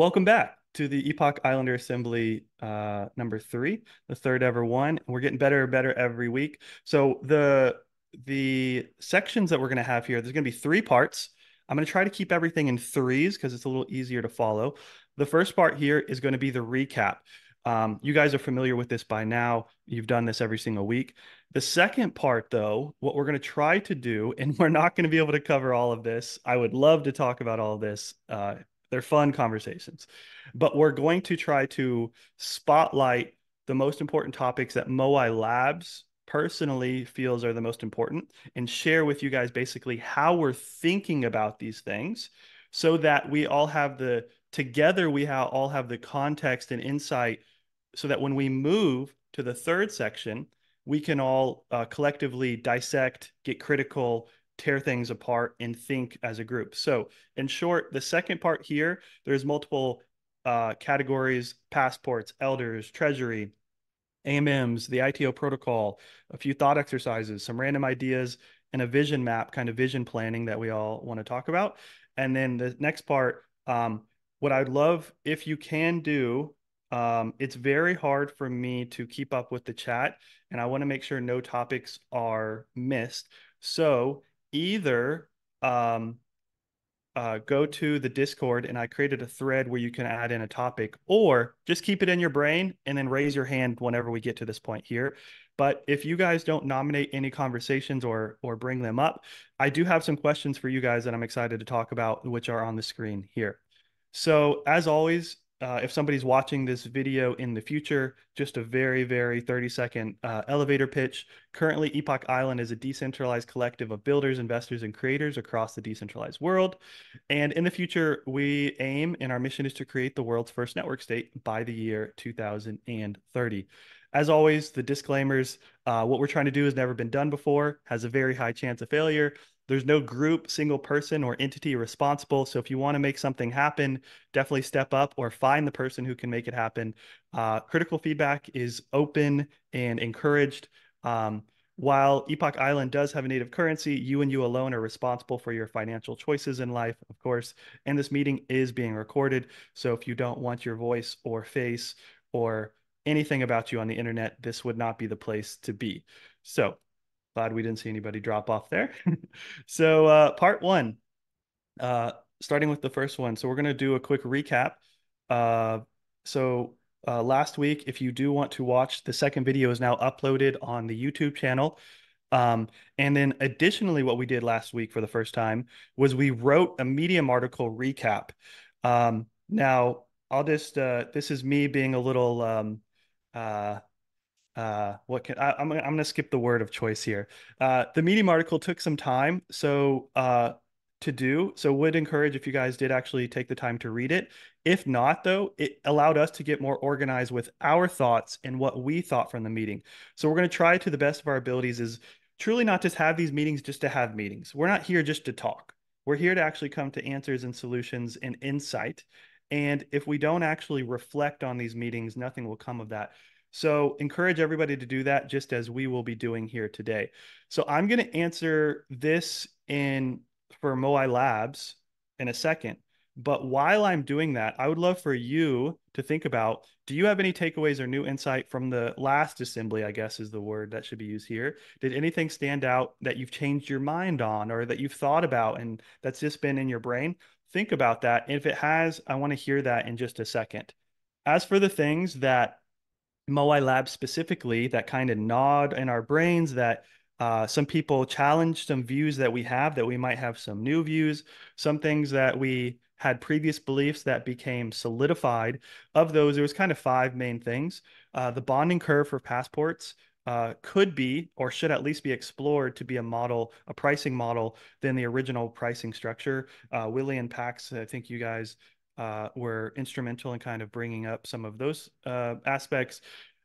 Welcome back to the Epoch Islander Assembly number three, the third ever one. We're getting better and better every week. So the sections that we're going to have here, there's going to be three parts. I'm going to try to keep everything in threes because it's a little easier to follow. The first part here is going to be the recap. You guys are familiar with this by now. You've done this every single week. The second part, though, what we're going to try to do, and we're not going to be able to cover all of this. I would love to talk about all of this. They're fun conversations, but we're going to try to spotlight the most important topics that Moai Labs personally feels are the most important and share with you guys basically how we're thinking about these things so that we all have the together all have the context and insight so that when we move to the third section, we can all collectively dissect, get critical, tear things apart, and think as a group. So, in short, the second part here, there's multiple categories: passports, elders, treasury, AMMs, the ITO protocol, a few thought exercises, some random ideas, and a vision map, kind of vision planning that we all want to talk about. And then the next part, what I'd love if you can do, it's very hard for me to keep up with the chat, and I want to make sure no topics are missed. So either go to the Discord and I created a thread where you can add in a topic, or just keep it in your brain and then raise your hand whenever we get to this point here. But if you guys don't nominate any conversations or bring them up, I do have some questions for you guys that I'm excited to talk about, which are on the screen here. So as always, if somebody's watching this video in the future, just a very, very 30-second elevator pitch. Currently, Epoch Island is a decentralized collective of builders, investors, and creators across the decentralized world. And in the future, we aim and our mission is to create the world's first network state by the year 2030. As always, the disclaimers, what we're trying to do has never been done before, has a very high chance of failure. There's no group, single person, or entity responsible. So if you want to make something happen, definitely step up or find the person who can make it happen. Critical feedback is open and encouraged. While Epoch Island does have a native currency, you and you alone are responsible for your financial choices in life, of course. And this meeting is being recorded. So if you don't want your voice or face or anything about you on the internet, this would not be the place to be. So glad we didn't see anybody drop off there. So part one, uh, starting with the first one. So we're going to do a quick recap. Uh, so last week, if you do want to watch, the second video is now uploaded on the YouTube channel. And then additionally, what we did last week for the first time was we wrote a Medium article recap. Now, this is me being a little, uh, I'm gonna skip the word of choice here. The Medium article took some time, to do. So would encourage if you guys did actually take the time to read it. If not, though, it allowed us to get more organized with our thoughts and what we thought from the meeting. So we're going to try to the best of our abilities is truly not just have these meetings just to have meetings. We're not here just to talk. We're here to actually come to answers and solutions and insight. And if we don't actually reflect on these meetings, nothing will come of that. So encourage everybody to do that just as we will be doing here today. So I'm going to answer this in for Moai Labs in a second. But while I'm doing that, I would love for you to think about, do you have any takeaways or new insight from the last assembly, I guess is the word that should be used here? Did anything stand out that you've changed your mind on or that you've thought about and that's just been in your brain? Think about that. And if it has, I want to hear that in just a second. As for the things that Moai Lab specifically that kind of nod in our brains that some people challenge some views that we have, that we might have some new views, some things that we had previous beliefs that became solidified. Of those, there was kind of five main things. The bonding curve for passports could be or should at least be explored to be a model, a pricing model than the original pricing structure. Willie and Pax, I think you guys were instrumental in kind of bringing up some of those aspects.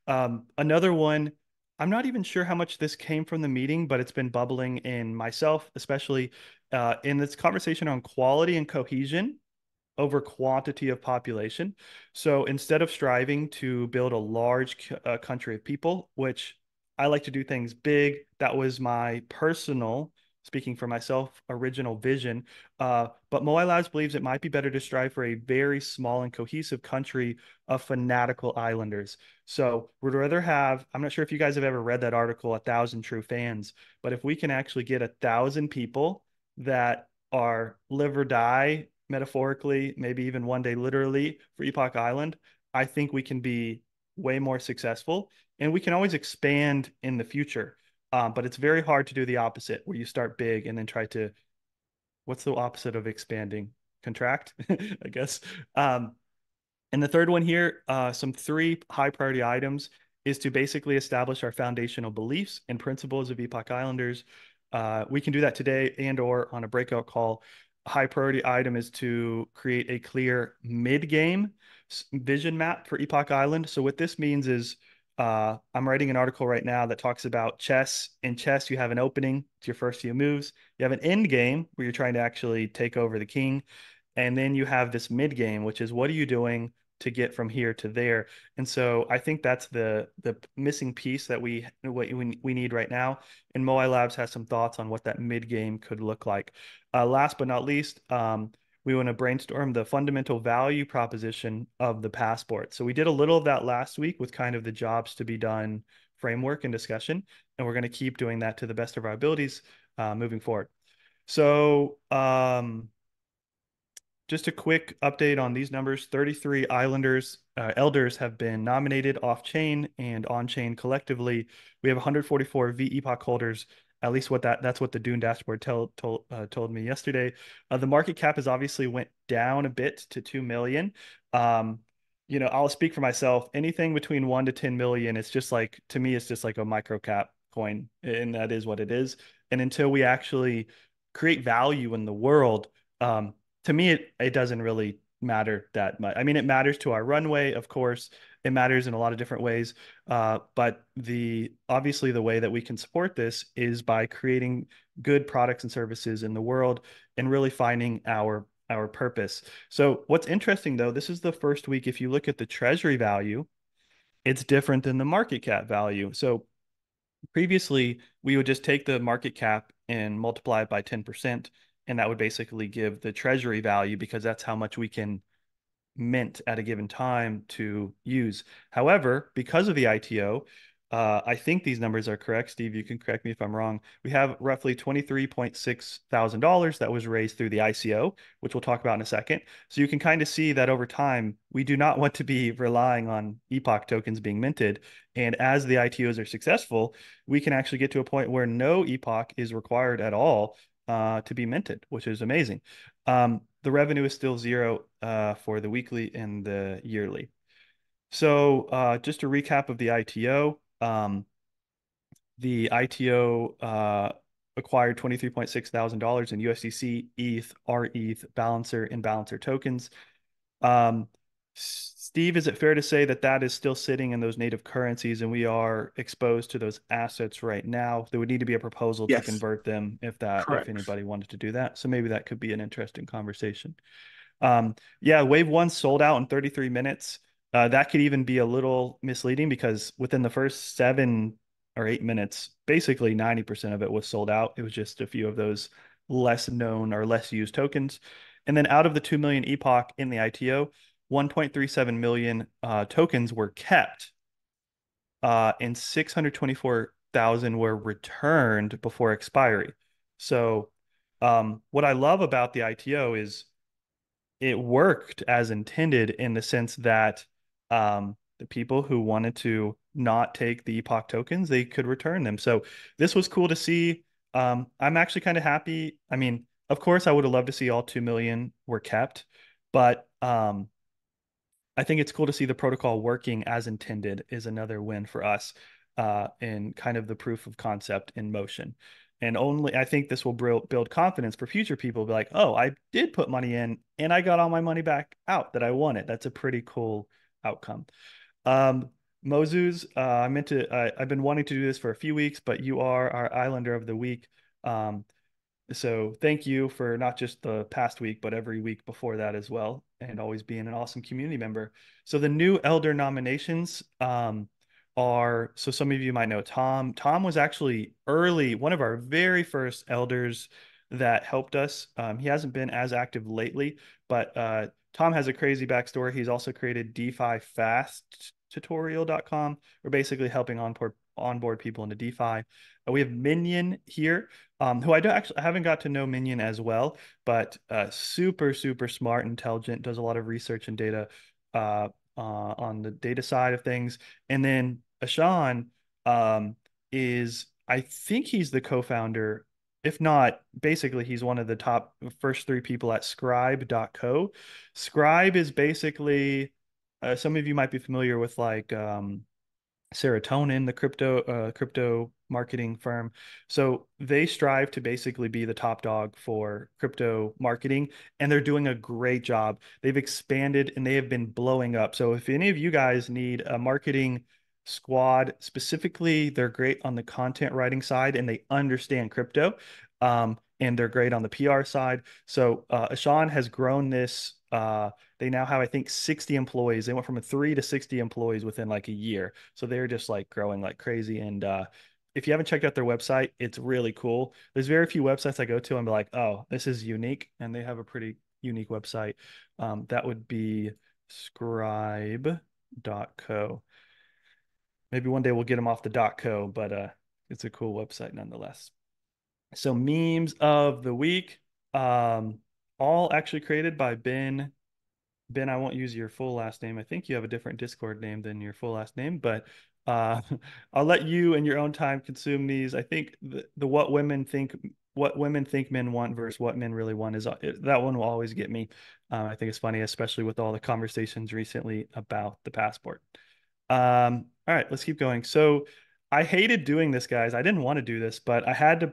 Another one, I'm not even sure how much this came from the meeting, but it's been bubbling in myself, especially in this conversation on quality and cohesion over quantity of population. So instead of striving to build a large country of people, which I like to do things big, that was my personal speaking for myself, original vision. But Moai Labs believes it might be better to strive for a very small and cohesive country of fanatical islanders. So we'd rather have, I'm not sure if you guys have ever read that article, A Thousand True Fans, but if we can actually get 1,000 people that are live or die, metaphorically, maybe even one day literally for Epoch Island, I think we can be way more successful and we can always expand in the future. But it's very hard to do the opposite where you start big and then try to, what's the opposite of expanding? Contract, I guess. And the third one here, some three high priority items is to basically establish our foundational beliefs and principles of Epoch Islanders. We can do that today and or on a breakout call. A high priority item is to create a clear mid-game vision map for Epoch Island. So what this means is I'm writing an article right now that talks about chess. In chess, you have an opening, it's your first few moves. You have an end game where you're trying to actually take over the king. And then you have this mid game, which is what are you doing to get from here to there? And so I think that's the missing piece that we need right now. And Moai Labs has some thoughts on what that mid game could look like. Last but not least, we want to brainstorm the fundamental value proposition of the passport. So we did a little of that last week with kind of the jobs to be done framework and discussion, and we're going to keep doing that to the best of our abilities moving forward. So just a quick update on these numbers. 33 Islanders, elders have been nominated off-chain and on-chain collectively. We have 144 V-Epoch holders, at least that's what the Dune dashboard told me yesterday. The market cap has obviously went down a bit to 2 million. I'll speak for myself. Anything between 1 to 10 million, it's just like, to me, it's just like a micro cap coin, and that is what it is. And until we actually create value in the world, to me, it doesn't really matter that much. I mean, it matters to our runway, of course. It matters in a lot of different ways. But obviously the way that we can support this is by creating good products and services in the world and really finding our purpose. So what's interesting though, this is the first week. If you look at the treasury value, it's different than the market cap value. So previously, we would just take the market cap and multiply it by 10%, and that would basically give the treasury value because that's how much we can mint at a given time to use. However, because of the ITO, I think these numbers are correct. Steve, you can correct me if I'm wrong. We have roughly $23.6 thousand that was raised through the ICO, which we'll talk about in a second. So you can kind of see that over time, we do not want to be relying on Epoch tokens being minted. And as the ITOs are successful, we can actually get to a point where no Epoch is required at all to be minted, which is amazing. The revenue is still zero for the weekly and the yearly. So just a recap of the ITO. The ITO acquired $23.6 thousand in USDC, ETH, RETH, Balancer, and Balancer tokens. Steve, is it fair to say that that is still sitting in those native currencies and we are exposed to those assets right now? There would need to be a proposal to Yes, convert them if correct. anybody wanted to do that. So maybe that could be an interesting conversation. Yeah, wave one sold out in 33 minutes. That could even be a little misleading because within the first 7 or 8 minutes, basically 90% of it was sold out. It was just a few of those less known or less used tokens. And then out of the 2 million Epoch in the ITO, 1.37 million tokens were kept, and 624,000 were returned before expiry. So, what I love about the ITO is it worked as intended in the sense that the people who wanted to not take the Epoch tokens, they could return them. So this was cool to see. I'm actually kind of happy. I mean, of course, I would have loved to see all 2 million were kept, but I think it's cool to see the protocol working as intended is another win for us in kind of the proof of concept in motion. And only I think this will build confidence for future people. Be like, oh, I did put money in and I got all my money back out that I wanted. That's a pretty cool outcome. Um, Moses, I've been wanting to do this for a few weeks, but you are our Islander of the Week. Um, so thank you for not just the past week, but every week before that as well, and always being an awesome community member. So the new elder nominations are, so some of you might know Tom. Tom was actually early, one of our very first elders that helped us. He hasn't been as active lately, but Tom has a crazy backstory. He's also created DeFi Fast tutorial.com. We're basically helping onboard people into DeFi. We have Minion here, who I haven't got to know Minion as well, but super, super smart, intelligent, does a lot of research and data on the data side of things. And then Ashan is, I think he's the co-founder. If not, basically he's one of the top first three people at scribe.co. Scribe is basically, some of you might be familiar with like Serotonin, the crypto marketing firm. So they strive to basically be the top dog for crypto marketing, and they're doing a great job. They've expanded and they have been blowing up. So if any of you guys need a marketing squad, specifically, they're great on the content writing side and they understand crypto. And they're great on the PR side. So Ashan has grown this. They now have, I think, 60 employees. They went from a 3 to 60 employees within like a year. So they're just like growing like crazy. And if you haven't checked out their website, it's really cool. There's very few websites I go to and be like, oh, this is unique. And they have a pretty unique website. That would be scribe.co. Maybe one day we'll get them off the .co, but it's a cool website nonetheless. So memes of the week, um, all actually created by Ben. Ben, I won't use your full last name. I think you have a different Discord name than your full last name, but uh, I'll let you in your own time consume these. I think the what women think men want versus what men really want is that one will always get me. I think it's funny, especially with all the conversations recently about the passport. All right, let's keep going. So I hated doing this, guys. I didn't want to do this, but I had to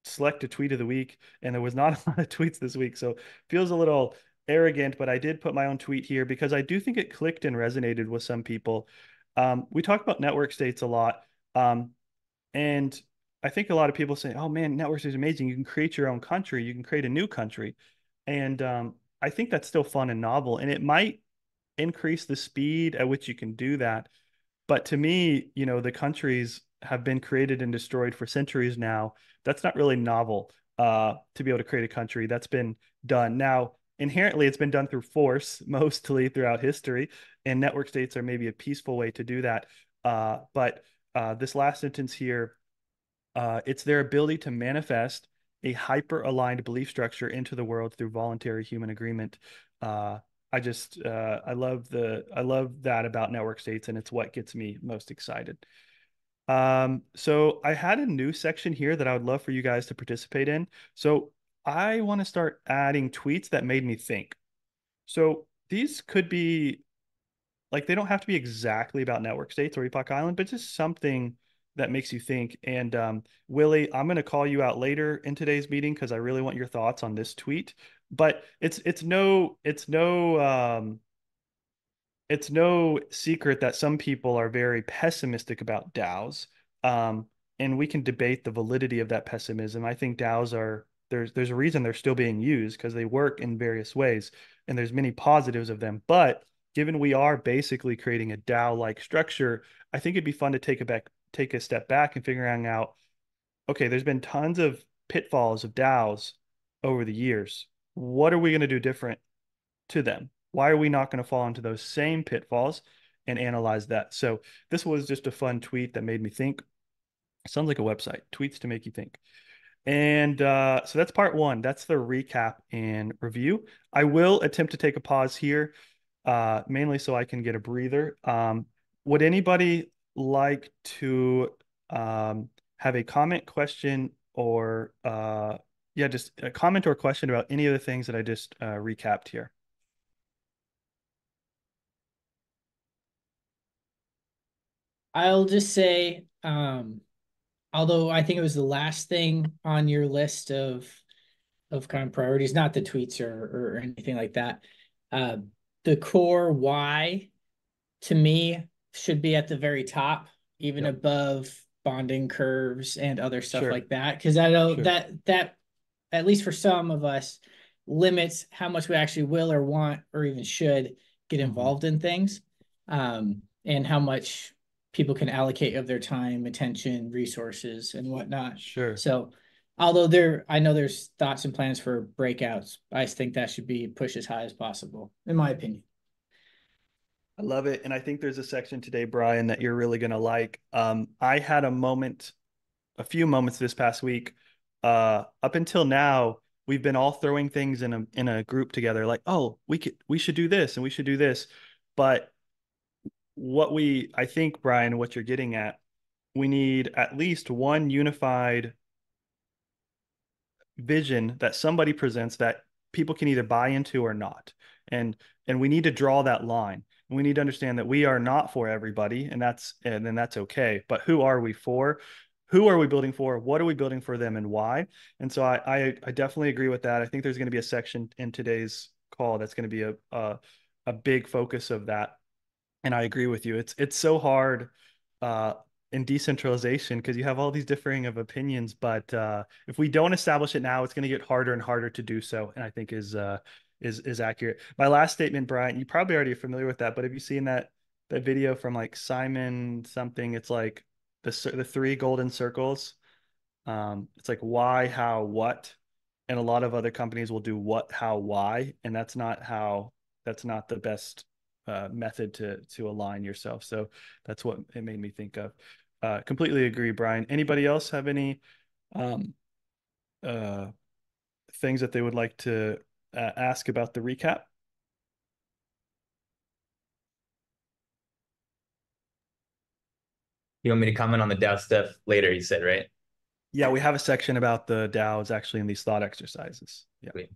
select a tweet of the week, and there was not a lot of tweets this week, so feels a little arrogant, but I did put my own tweet here because I do think it clicked and resonated with some people. We talk about network states a lot, and I think a lot of people say, "Oh man, networks is amazing. You can create your own country. You can create a new country," and I think that's still fun and novel, and it might increase the speed at which you can do that. But to me, the countries have been created and destroyed for centuries now. That's not really novel to be able to create a country. That's been done. Now, inherently, it's been done through force mostly throughout history, and network states are maybe a peaceful way to do that. But this last sentence here, it's their ability to manifest a hyper-aligned belief structure into the world through voluntary human agreement. Uh, I love that about network states, and it's what gets me most excited. So I had a new section here that I would love for you guys to participate in. So I want to start adding tweets that made me think. So these could be like, they don't have to be exactly about network states or Epoch Island, but just something that makes you think. And Willie, I'm going to call you out later in today's meeting because I really want your thoughts on this tweet. But it's no secret that some people are very pessimistic about DAOs. Um, and we can debate the validity of that pessimism. I think DAOs are there's a reason they're still being used because they work in various ways, and there's many positives of them. But given we are basically creating a DAO-like structure, I think it'd be fun to take a step back and figuring out, okay, there's been tons of pitfalls of DAOs over the years. What are we going to do different to them? Why are we not going to fall into those same pitfalls and analyze that? So this was just a fun tweet that made me think. Sounds like a website, tweets to make you think. And so that's part one. That's the recap and review. I will attempt to take a pause here, mainly so I can get a breather. Would anybody like to have a comment, question, or yeah, just a comment or question about any of the things that I just recapped here? I'll just say, although I think it was the last thing on your list of kind of priorities, not the tweets or anything like that. Uh, the core why to me should be at the very top, even Yep. above bonding curves and other stuff Sure. like that. Because I know Sure. that at least for some of us limits how much we actually will or want or even should get Hmm. involved in things, and how much people can allocate of their time, attention, resources, and whatnot. Sure. So, although I know there's thoughts and plans for breakouts, I think that should be pushed as high as possible, in my opinion. I love it. And I think there's a section today, Brian, that you're really going to like. I had a few moments this past week. Up until now, we've been all throwing things in a group together, like, oh, we should do this and we should do this. But I think, Brian, what you're getting at, we need at least one unified vision that somebody presents that people can either buy into or not. And and we need to draw that line. We need to understand that we are not for everybody, and then that's okay. But who are we for? Who are we building for? What are we building for them and why? And so I definitely agree with that. I think there's going to be a section in today's call that's going to be a big focus of that. And I agree with you. It's so hard uh, in decentralization because you have all these differing of opinions. But if we don't establish it now, it's going to get harder and harder to do so. And I think is accurate. My last statement, Brian, you probably already are familiar with that, but have you seen that video from like Simon something? It's like the three golden circles. It's like why, how, what, and a lot of other companies will do what, how, why, and that's not the best method to align yourself. So that's what it made me think of. Completely agree, Brian. Anybody else have any um, uh, things that they would like to ask about the recap? You want me to comment on the Dow stuff later, you said, right? Yeah, we have a section about the DAOs actually in these thought exercises. Yeah. Sweet.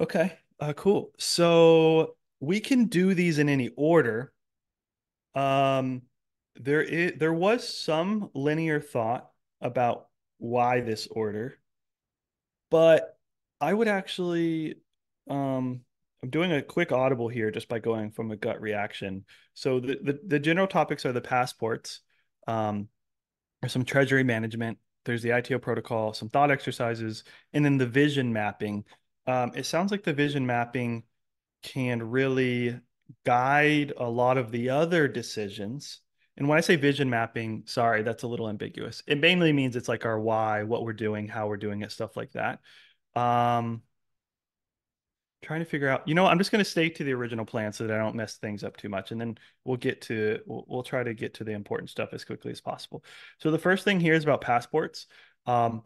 Okay. Cool. So we can do these in any order. Um, there was some linear thought about why this order, but I would actually I'm doing a quick audible here just by going from a gut reaction. So the general topics are the passports, um, there's some treasury management, there's the ITO protocol, some thought exercises, and then the vision mapping. It sounds like the vision mapping can really guide a lot of the other decisions. And when I say vision mapping, sorry, that's a little ambiguous. It mainly means it's like our why, what we're doing, how we're doing it, stuff like that. Um, Trying to figure out, I'm just going to stay to the original plan so that I don't mess things up too much. And then we'll try to get to the important stuff as quickly as possible. So the first thing here is about passports. Um,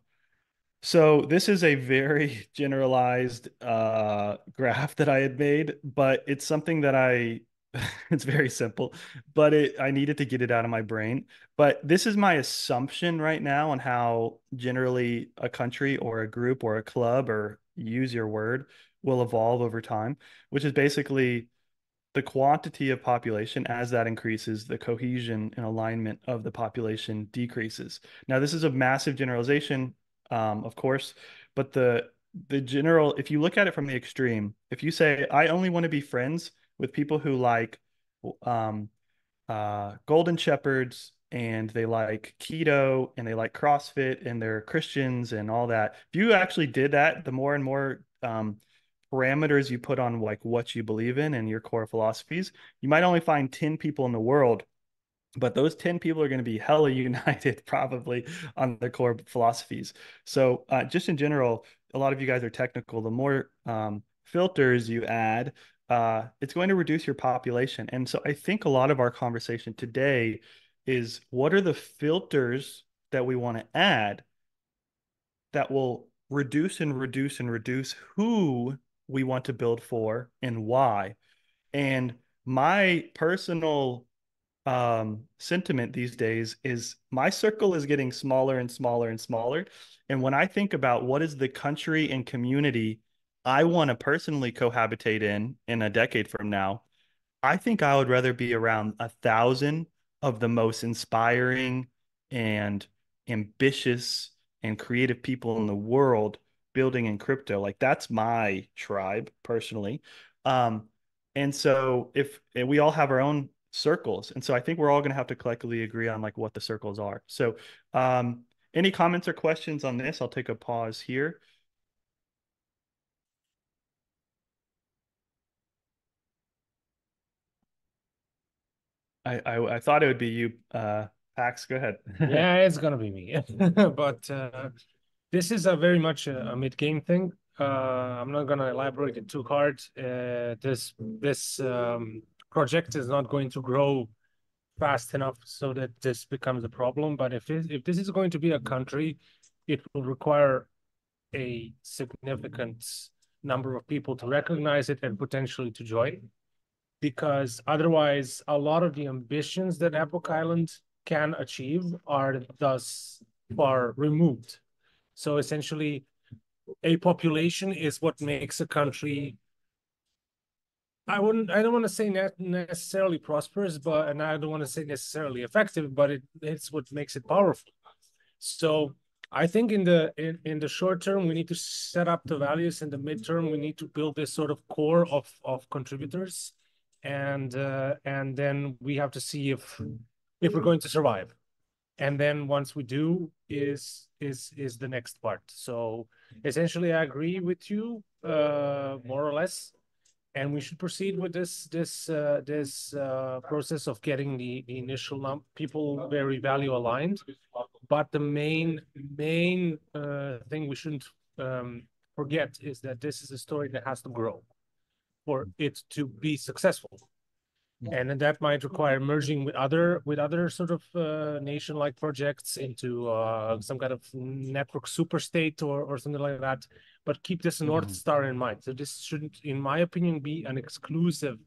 so this is a very generalized graph that I had made, but it's something that it's very simple, but I needed to get it out of my brain. But this is my assumption right now on how generally a country or a group or a club, or use your word, will evolve over time, which is basically the quantity of population. As that increases, the cohesion and alignment of the population decreases. Now, this is a massive generalization, of course, but the general, if you look at it from the extreme, if you say, I only want to be friends with people who like um, golden shepherds and they like keto and they like CrossFit and they're Christians and all that. If you actually did that, the more and more parameters you put on like what you believe in and your core philosophies, you might only find 10 people in the world, but those 10 people are going to be hella united probably on their core philosophies. So just in general, a lot of you guys are technical. The more filters you add, it's going to reduce your population. And so I think a lot of our conversation today is what are the filters that we want to add that will reduce and reduce and reduce who we want to build for and why. And my personal sentiment these days is my circle is getting smaller and smaller and smaller. And when I think about what is the country and community I want to personally cohabitate in a decade from now, I think I would rather be around 1,000 of the most inspiring and ambitious and creative people in the world building in crypto. Like that's my tribe personally. Um, and so if and we all have our own circles, and so I think we're all going to have to collectively agree on like what the circles are. So, any comments or questions on this? I'll take a pause here. I thought it would be you, Pax. Go ahead. Yeah, it's gonna be me. But this is a very much a mid-game thing. I'm not gonna elaborate it too hard. This project is not going to grow fast enough so that this becomes a problem. But if this is going to be a country, it will require a significant number of people to recognize it and potentially to join, because otherwise a lot of the ambitions that Epoch Island can achieve are thus far removed. So essentially, a population is what makes a country. I don't want to say necessarily prosperous, and I don't want to say necessarily effective, but it's what makes it powerful. So I think in the short term, we need to set up the values. In the midterm, we need to build this sort of core of contributors, and then we have to see if we're going to survive. And then once we do, is the next part. So essentially, I agree with you, more or less, and we should proceed with this process of getting the initial people very value aligned. But the main thing we shouldn't forget is that this is a story that has to grow for it to be successful. And then that might require merging with other sort of nation-like projects into some kind of network super state or something like that. But keep this North Star in mind. So this shouldn't, in my opinion, be an exclusive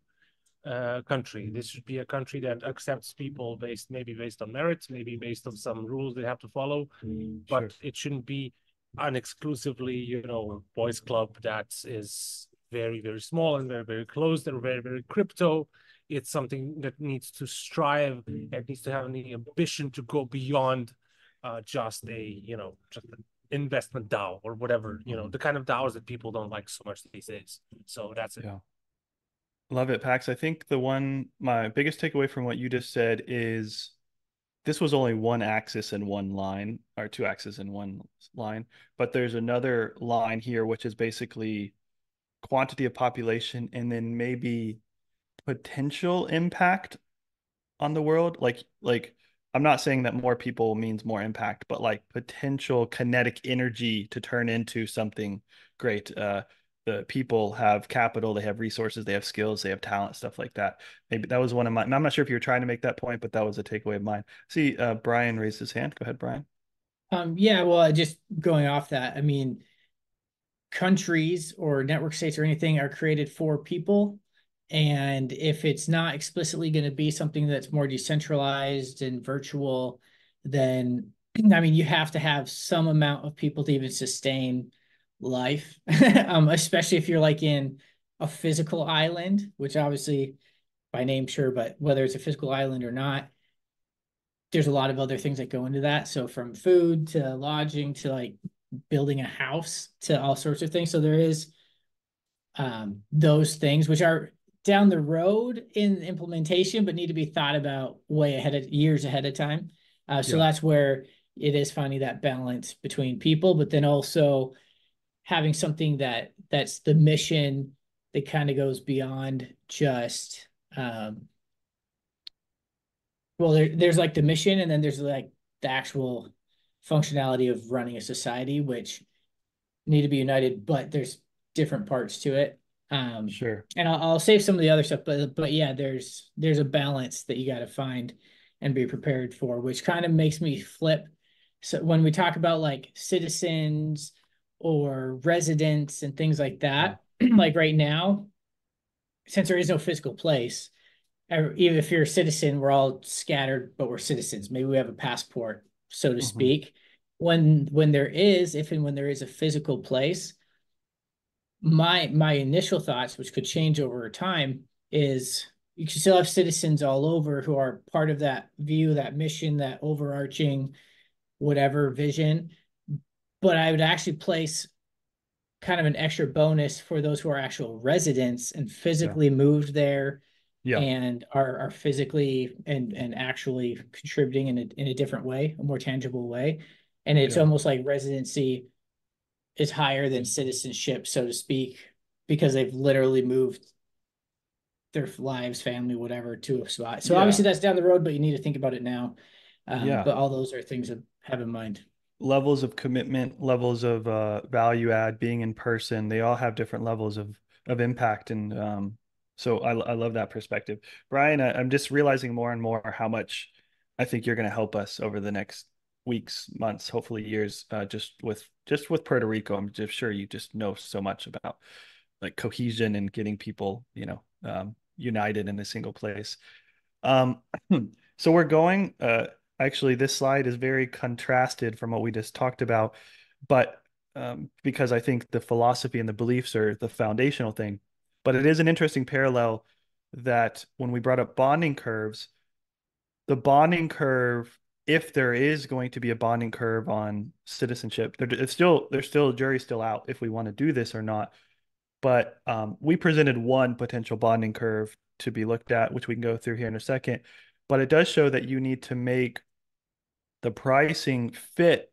country. This should be a country that accepts people maybe based on merit, maybe based on some rules they have to follow, but Sure. it shouldn't be an exclusively, boys club that is very, very small and very, very closed and very, very crypto. It's something that needs to strive. It needs to have the ambition to go beyond just just an investment DAO or whatever, the kind of DAOs that people don't like so much these days. So that's it. Yeah. Love it, Pax. I think my biggest takeaway from what you just said is this was only one axis in one line, or two axes in one line, but there's another line here, which is basically quantity of population and then maybe potential impact on the world. Like I'm not saying that more people means more impact, but like potential kinetic energy to turn into something great. The people have capital, they have resources, they have skills, they have talent, stuff like that. Maybe that was one of my. I'm not sure if you were trying to make that point, but that was a takeaway of mine. See, Brian raised his hand. Go ahead, Brian. Yeah, well, just going off that, I mean, countries or network states or anything are created for people. And if it's not explicitly going to be something that's more decentralized and virtual, then I mean, you have to have some amount of people to even sustain life, especially if you're like in a physical island, which obviously by name, sure, but whether it's a physical island or not, there's a lot of other things that go into that. So from food to lodging to like building a house to all sorts of things. So there is those things which are down the road in implementation, but need to be thought about way ahead of years ahead of time. So Yeah. that's where it is finding that balance between people, but then also having something that's the mission that kind of goes beyond just there's like the mission, and then there's like the actual functionality of running a society, which need to be united, but there's different parts to it. Sure. And I'll save some of the other stuff, but yeah, there's a balance that you got to find and be prepared for, which kind of makes me flip. So when we talk about like citizens or residents and things like that, like right now, since there is no physical place, even if you're a citizen, we're all scattered, but we're citizens. Maybe we have a passport, so to speak. When there is, if and when there is a physical place, my initial thoughts, which could change over time, is you can still have citizens all over who are part of that view, that mission, that overarching whatever vision. But I would actually place kind of an extra bonus for those who are actual residents and Yeah. physically moved there Yeah. and are physically and actually contributing in a different way, a more tangible way. And it's Yeah. almost like residency is higher than citizenship, so to speak, because they've literally moved their lives, family, whatever, to a spot. So Yeah. obviously that's down the road, but you need to think about it now. Yeah. But all those are things to have in mind. Levels of commitment, levels of value add, being in person, they all have different levels of impact. And so I love that perspective. Brian, I'm just realizing more and more how much I think you're going to help us over the next weeks, months, hopefully years, just with Puerto Rico. I'm just sure you just know so much about like cohesion and getting people, united in a single place. Um, so we're going, actually, this slide is very contrasted from what we just talked about, but because I think the philosophy and the beliefs are the foundational thing. But it is an interesting parallel that when we brought up bonding curves, the bonding curve, if there is going to be a bonding curve on citizenship, jury's still out if we want to do this or not. But we presented one potential bonding curve to be looked at, which we can go through here in a second. But it does show that you need to make the pricing fit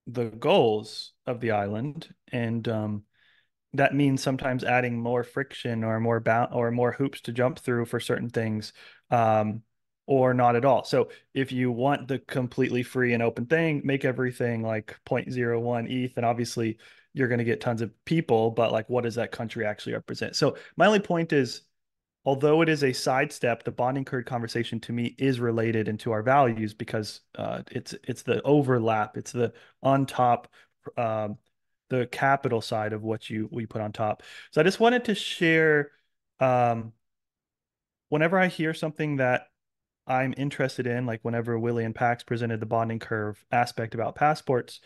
the goals of the island, and that means sometimes adding more friction or more hoops to jump through for certain things, um, or not at all. So if you want the completely free and open thing, make everything like 0.01 ETH, and obviously you're going to get tons of people, but like, what does that country actually represent? So my only point is, although it is a sidestep, the bonding curve conversation to me is related into our values because it's the overlap, it's the on top, um, the capital side of what we put on top. So I just wanted to share, um, whenever I hear something that I'm interested in, like whenever Willie and Pax presented the bonding curve aspect about passports,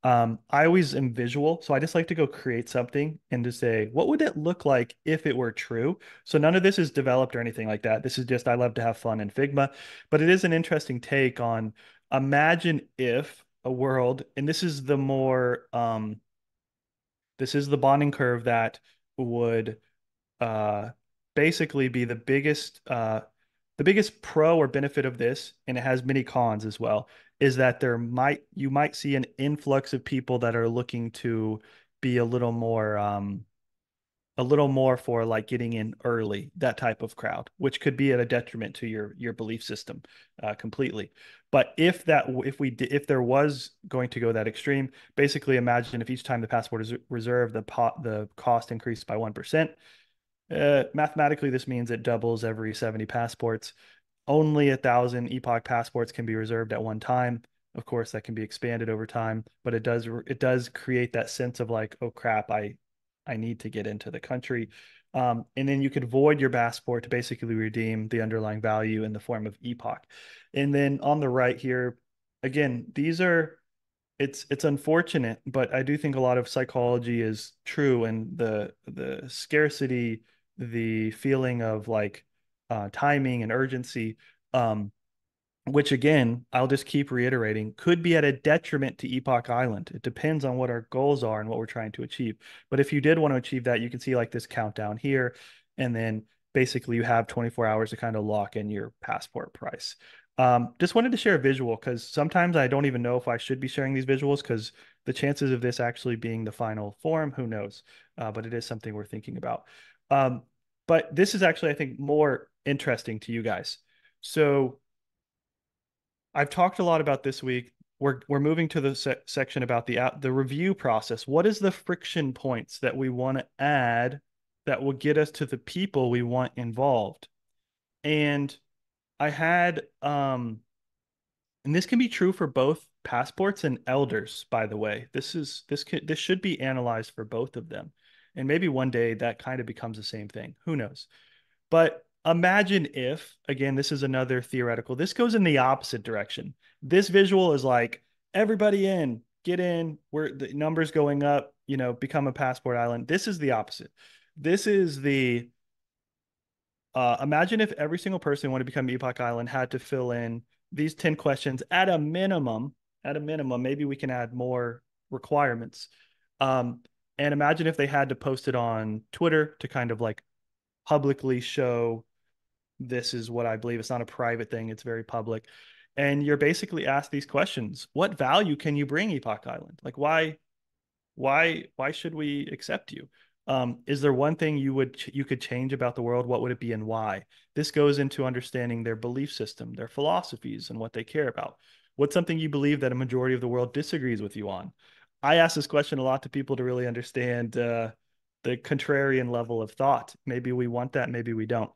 I always am visual, so I just like to go create something and to say, what would it look like if it were true? So none of this is developed or anything like that. This is just I love to have fun in Figma, but it is an interesting take on imagine if a world, and this is the bonding curve that would uh, basically be the biggest pro or benefit of this, and it has many cons as well, is that you might see an influx of people that are looking to be a little more for like getting in early, that type of crowd, which could be at a detriment to your belief system completely. But if there was going to go that extreme, basically imagine if each time the passport is reserved, the cost increased by 1%. Mathematically, this means it doubles every 70 passports. Only 1,000 Epoch passports can be reserved at one time. Of course, that can be expanded over time, but it does create that sense of like, oh crap, I need to get into the country. And then you could void your passport to basically redeem the underlying value in the form of Epoch. And then on the right here, again, it's unfortunate, but I do think a lot of psychology is true, and the scarcity, the feeling of like timing and urgency, um, which again, I'll just keep reiterating, could be at a detriment to Epoch Island. It depends on what our goals are and what we're trying to achieve. But if you did want to achieve that, you can see like this countdown here, and then basically you have 24 hours to kind of lock in your passport price. Just wanted to share a visual because sometimes I don't even know if I should be sharing these visuals because the chances of this actually being the final form, who knows? But it is something we're thinking about. But this is actually, I think, more interesting to you guys. So I've talked a lot about this week. We're moving to the section about the review process. What is the friction points that we want to add that will get us to the people we want involved? And I had and this can be true for both passports and elders, by the way. This should be analyzed for both of them. And maybe one day that kind of becomes the same thing. Who knows? But imagine if, again, this is another theoretical, this goes in the opposite direction. This visual is like, everybody in, get in, where the numbers going up, become a passport island. This is the opposite. This is imagine if every single person who wanted to become Epoch Island had to fill in these 10 questions at a minimum, maybe we can add more requirements. And imagine if they had to post it on Twitter to kind of like publicly show this is what I believe. It's not a private thing, it's very public. And you're basically asked these questions. What value can you bring Epoch Island? Like why should we accept you? Is there one thing you could change about the world? What would it be and why? This goes into understanding their belief system, their philosophies, and what they care about. What's something you believe that a majority of the world disagrees with you on? I ask this question a lot to people to really understand the contrarian level of thought. Maybe we want that, maybe we don't.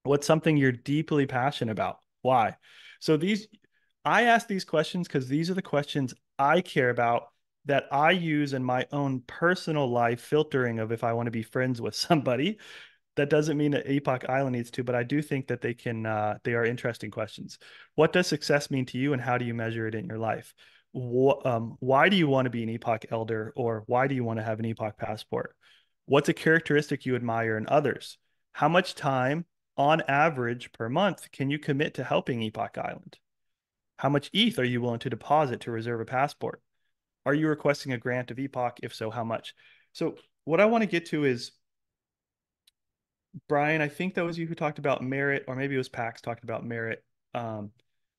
What's something you're deeply passionate about? Why? So I ask these questions because these are the questions I care about that I use in my own personal life filtering of if I want to be friends with somebody. That doesn't mean that Epoch Island needs to, but I do think that they are interesting questions. What does success mean to you and how do you measure it in your life? Why do you want to be an Epoch elder or why do you want to have an Epoch passport? What's a characteristic you admire in others? How much time on average per month can you commit to helping Epoch Island? How much ETH are you willing to deposit to reserve a passport? Are you requesting a grant of Epoch? If so, how much? So what I want to get to is, Brian, I think that was you who talked about merit, or maybe it was Pax talked about merit. Um,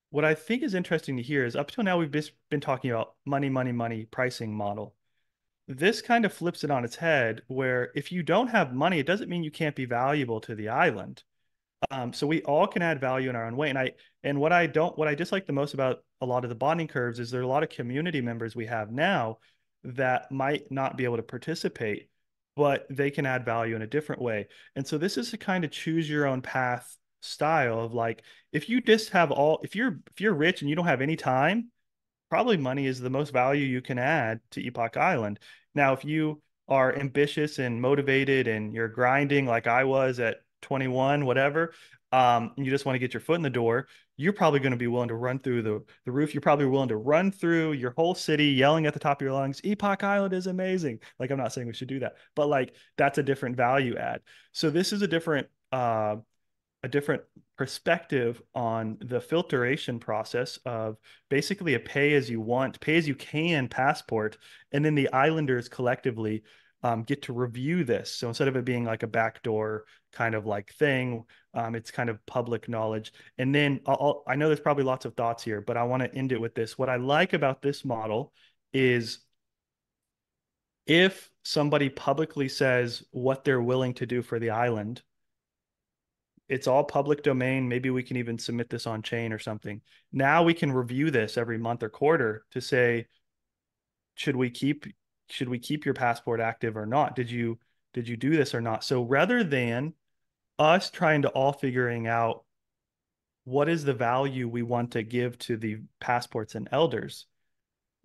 what I think is interesting to hear is up till now we've just been talking about money, money, money pricing model. This kind of flips it on its head, where if you don't have money, it doesn't mean you can't be valuable to the island. So we all can add value in our own way. And what I dislike the most about a lot of the bonding curves is there are a lot of community members we have now that might not be able to participate, but they can add value in a different way. And so this is a kind of choose your own path style of like, if you just have all, if you're rich and you don't have any time, probably money is the most value you can add to Epoch Island. Now, if you are ambitious and motivated and you're grinding like I was at 21, whatever, and you just want to get your foot in the door, you're probably going to be willing to run through the roof. You're probably willing to run through your whole city yelling at the top of your lungs, Epoch Island is amazing. Like, I'm not saying we should do that, but like that's a different value add. So this is a different perspective on the filtration process of basically a pay as you want, pay as you can passport. And then the islanders collectively get to review this. So instead of it being like a backdoor kind of like thing, it's kind of public knowledge. And then I know there's probably lots of thoughts here, but I want to end it with this. What I like about this model is if somebody publicly says what they're willing to do for the island, it's all public domain. Maybe we can even submit this on chain or something. Now we can review this every month or quarter to say, should we keep your passport active or not? Did you do this or not? So rather than us trying to all figuring out what is the value we want to give to the passports and elders,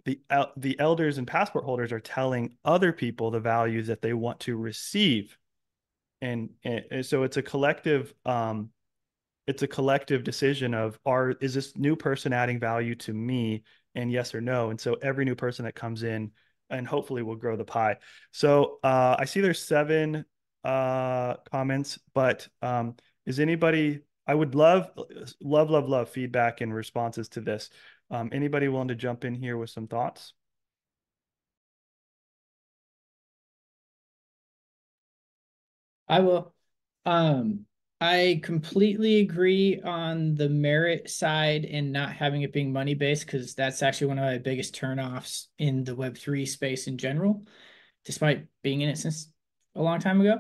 the elders and passport holders are telling other people the values that they want to receive. And so it's a collective decision of is this new person adding value to me, and yes or no. And so every new person that comes in and hopefully will grow the pie. So I see there's 7 comments, but is anybody, I would love feedback and responses to this. Anybody willing to jump in here with some thoughts? I will. Um, I completely agree on the merit side and not having it being money based, because that's actually one of my biggest turnoffs in the Web3 space in general, despite being in it since a long time ago.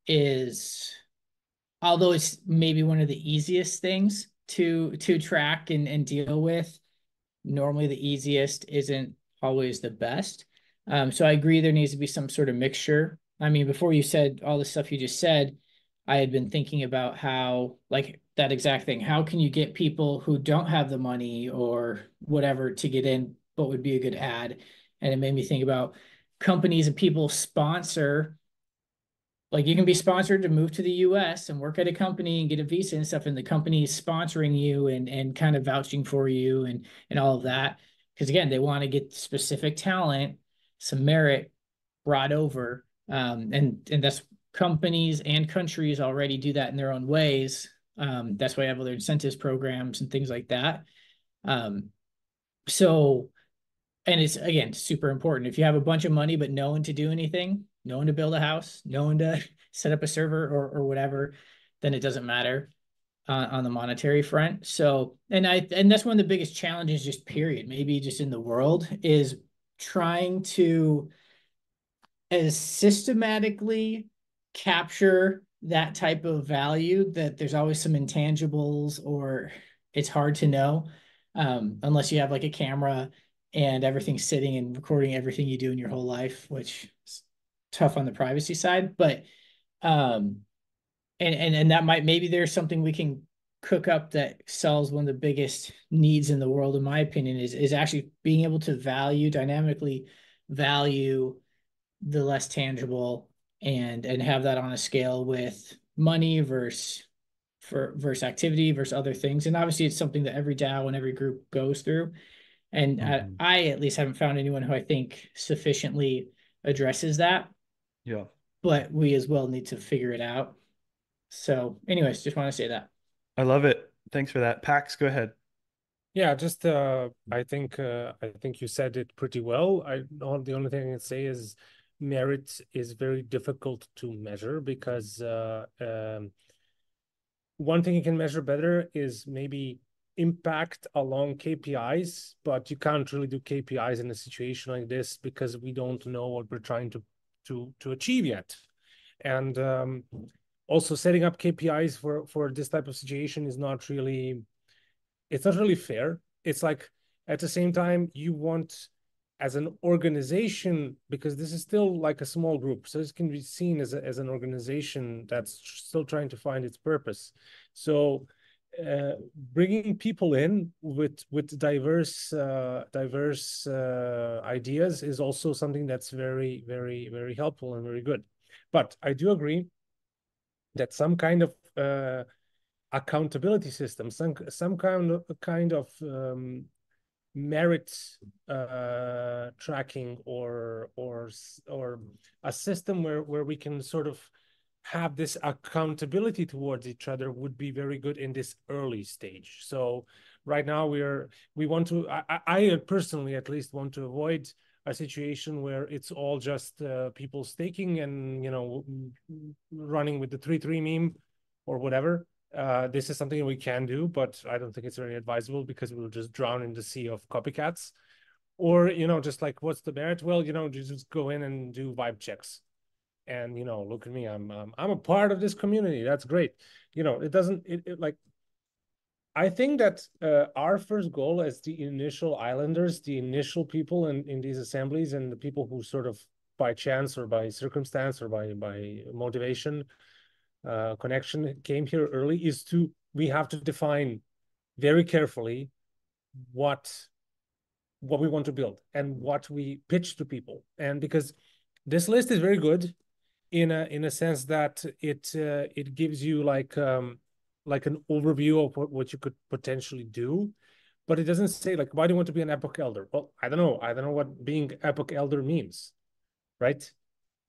Is although it's maybe one of the easiest things to track and deal with, normally the easiest isn't always the best. So I agree there needs to be some sort of mixture. I mean, before you said all the stuff you just said, I had been thinking about how, like, that exact thing. How can you get people who don't have the money or whatever to get in, but would be a good ad? And it made me think about companies and people sponsor, like you can be sponsored to move to the US and work at a company and get a visa and stuff, and the company is sponsoring you and kind of vouching for you and all of that. Because again, they want to get specific talent, some merit brought over. And that's companies and countries already do that in their own ways. That's why I have other incentives programs and things like that. So, and it's again super important. If you have a bunch of money but no one to do anything, no one to build a house, no one to set up a server or whatever, then it doesn't matter on the monetary front. So, and that's one of the biggest challenges, just period, maybe just in the world, is trying to as systematically capture that type of value that there's always some intangibles or it's hard to know unless you have like a camera and everything's sitting and recording everything you do in your whole life, which is tough on the privacy side. But um, and that might maybe there's something we can cook up that solves one of the biggest needs in the world, in my opinion, is actually being able to dynamically value the less tangible and have that on a scale with money versus activity versus other things. And obviously it's something that every DAO and every group goes through. And I at least haven't found anyone who I think sufficiently addresses that. Yeah. But we as well need to figure it out. So anyways, just want to say that. I love it. Thanks for that. Pax, go ahead. Yeah, just I think you said it pretty well. The only thing I can say is merit is very difficult to measure because one thing you can measure better is maybe impact along KPIs, but you can't really do KPIs in a situation like this because we don't know what we're trying to achieve yet. And also setting up KPIs for this type of situation is not really, it's not really fair. It's like at the same time you want as an organization, because this is still like a small group, so this can be seen as an organization that's still trying to find its purpose. So bringing people in with diverse ideas is also something that's very, very, very helpful and very good. But I do agree that some kind of accountability system, some kind of merit tracking or a system where we can sort of have this accountability towards each other would be very good in this early stage. So right now we want to, I personally at least want to avoid a situation where it's all just people staking and running with the 3-3 meme or whatever. This is something we can do, but I don't think it's very advisable because we'll just drown in the sea of copycats. Or, just like, what's the merit? Well, just go in and do vibe checks. And, look at me, I'm a part of this community. That's great. It doesn't, like, I think that our first goal as the initial Islanders, the initial people in these assemblies and the people who sort of by chance or by circumstance or by motivation connection came here early is we have to define very carefully what we want to build and what we pitch to people. And because this list is very good in a sense that it gives you like an overview of what you could potentially do, but it doesn't say like, why do you want to be an Epoch Elder? Well, I don't know what being Epoch Elder means, right?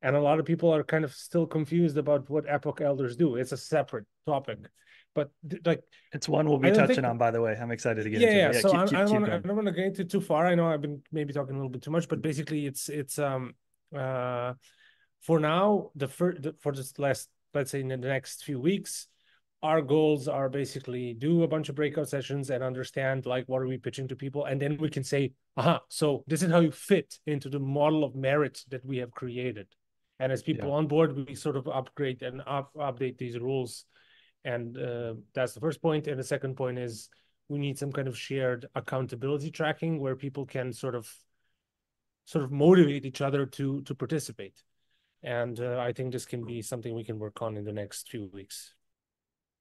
And a lot of people are kind of still confused about what Epoch Elders do. It's a separate topic, but like it's one we'll be touching on, by the way. I'm excited to get into it. Yeah. So I don't want to get into too far. I know I've been maybe talking a little bit too much, but basically it's for now for this last, let's say in the next few weeks, our goals are basically do a bunch of breakout sessions and understand like what are we pitching to people, and then we can say, so this is how you fit into the model of merit that we have created. And as people on board, we sort of upgrade and update these rules. And that's the first point. And the second point is we need some kind of shared accountability tracking where people can sort of motivate each other to participate. And I think this can be something we can work on in the next few weeks.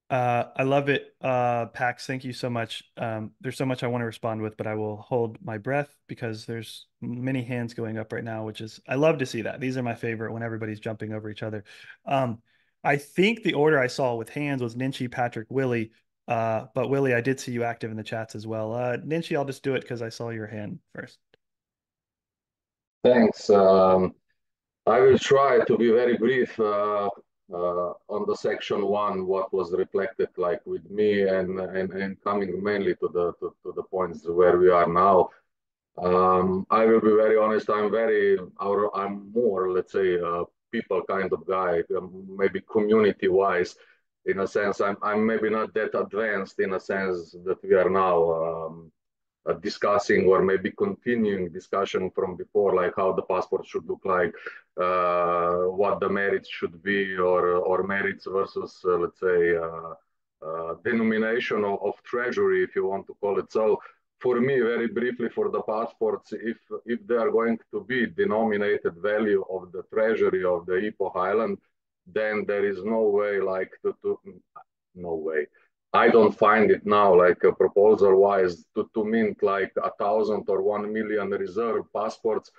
I love it, Pax. Thank you so much. There's so much I want to respond with, but I will hold my breath because there's many hands going up right now, which is, I love to see that. These are my favorite when everybody's jumping over each other. I think the order I saw with hands was Ninchi, Patrick, Willie. But Willie, I did see you active in the chats as well. Ninchi, I'll just do it because I saw your hand first. Thanks. I will try to be very brief on the section one, what was reflected like with me and coming mainly to the points where we are now. I will be very honest. I'm more, let's say, people kind of guy, maybe community wise, in a sense. I'm maybe not that advanced in a sense that we are now. discussing or maybe continuing discussion from before, like how the passport should look like, what the merits should be, or merits versus, let's say, denomination of treasury, if you want to call it so. For me, very briefly, for the passports, if they are going to be denominated value of the treasury of the Epoch Island, then there is no way like no way. I don't find it now like a proposal wise to mint like 1,000 or 1 million reserve passports.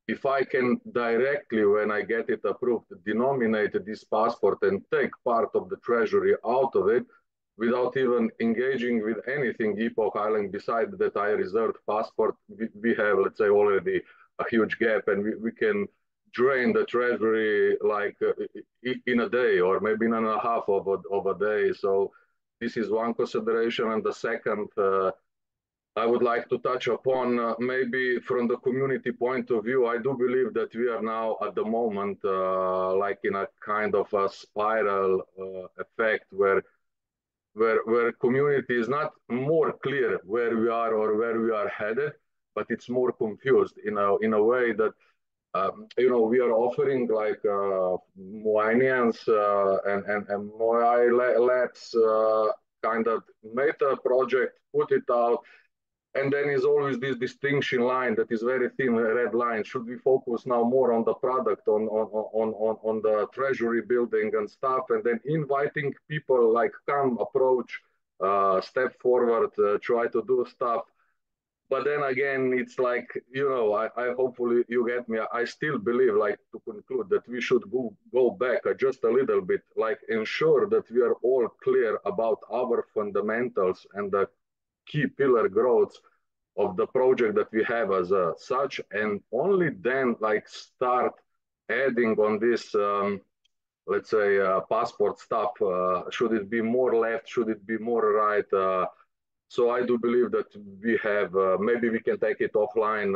If I can directly, when I get it approved, denominate this passport and take part of the treasury out of it without even engaging with anything Epoch Island beside that I reserved passport, we have, let's say, already a huge gap, and we can drain the treasury like in a day or maybe in and a half of a day. So this is one consideration. And the second, I would like to touch upon maybe from the community point of view. I do believe that we are now at the moment like in a kind of a spiral effect where community is not more clear where we are or where we are headed, but it's more confused in a way that we are offering like Moanians and Moai Labs kind of meta project, put it out, and then is always this distinction line that is very thin red line. Should we focus now more on the product, on the treasury building and stuff, and then inviting people like come approach, step forward, try to do stuff. But then again, it's like, I hopefully you get me. I still believe, like, to conclude, that we should go back just a little bit, like ensure that we are all clear about our fundamentals and the key pillar growths of the project that we have as such, and only then like start adding on this, let's say, passport stuff. Should it be more left? Should it be more right? So I do believe that we have, maybe we can take it offline,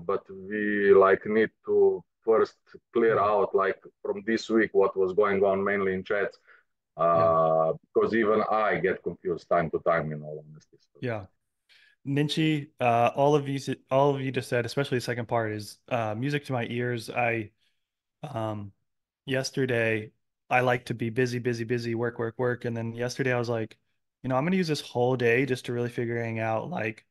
but we like need to first clear out like from this week what was going on mainly in chats, because even I get confused time to time, in all honesty. So. Yeah. Ninchi, all of you just said, especially the second part, is music to my ears. Um, Yesterday, I like to be busy, busy, busy, work, work, work. And then yesterday I was like, I'm going to use this whole day just to really figuring out like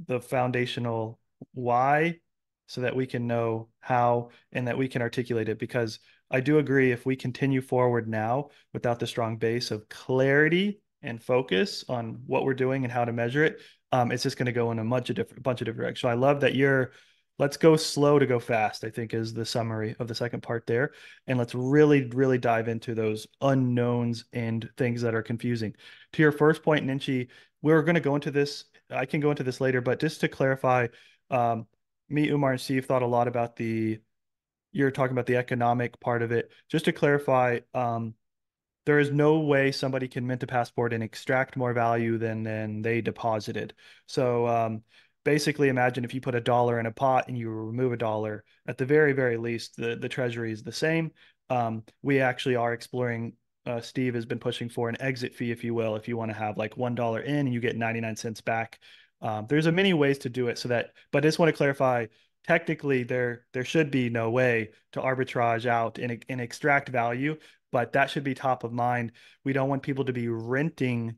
the foundational why so that we can know how and that we can articulate it. Because I do agree, if we continue forward now without the strong base of clarity and focus on what we're doing and how to measure it, it's just going to go in a bunch of different directions. So I love that let's go slow to go fast, I think, is the summary of the second part there. And let's really, really dive into those unknowns and things that are confusing. To your first point, Ninchi, we're going to go into this. I can go into this later, but just to clarify, me, Umar, and Steve thought a lot about you're talking about the economic part of it. Just to clarify, there is no way somebody can mint a passport and extract more value than they deposited. So basically, imagine if you put $1 in a pot and you remove $1, at the very, very least, the treasury is the same. We actually are exploring. Steve has been pushing for an exit fee, if you will, if you want to have like $1 in and you get 99 cents back. There's a many ways to do it but I just want to clarify, technically there should be no way to arbitrage out and extract value, but that should be top of mind. We don't want people to be renting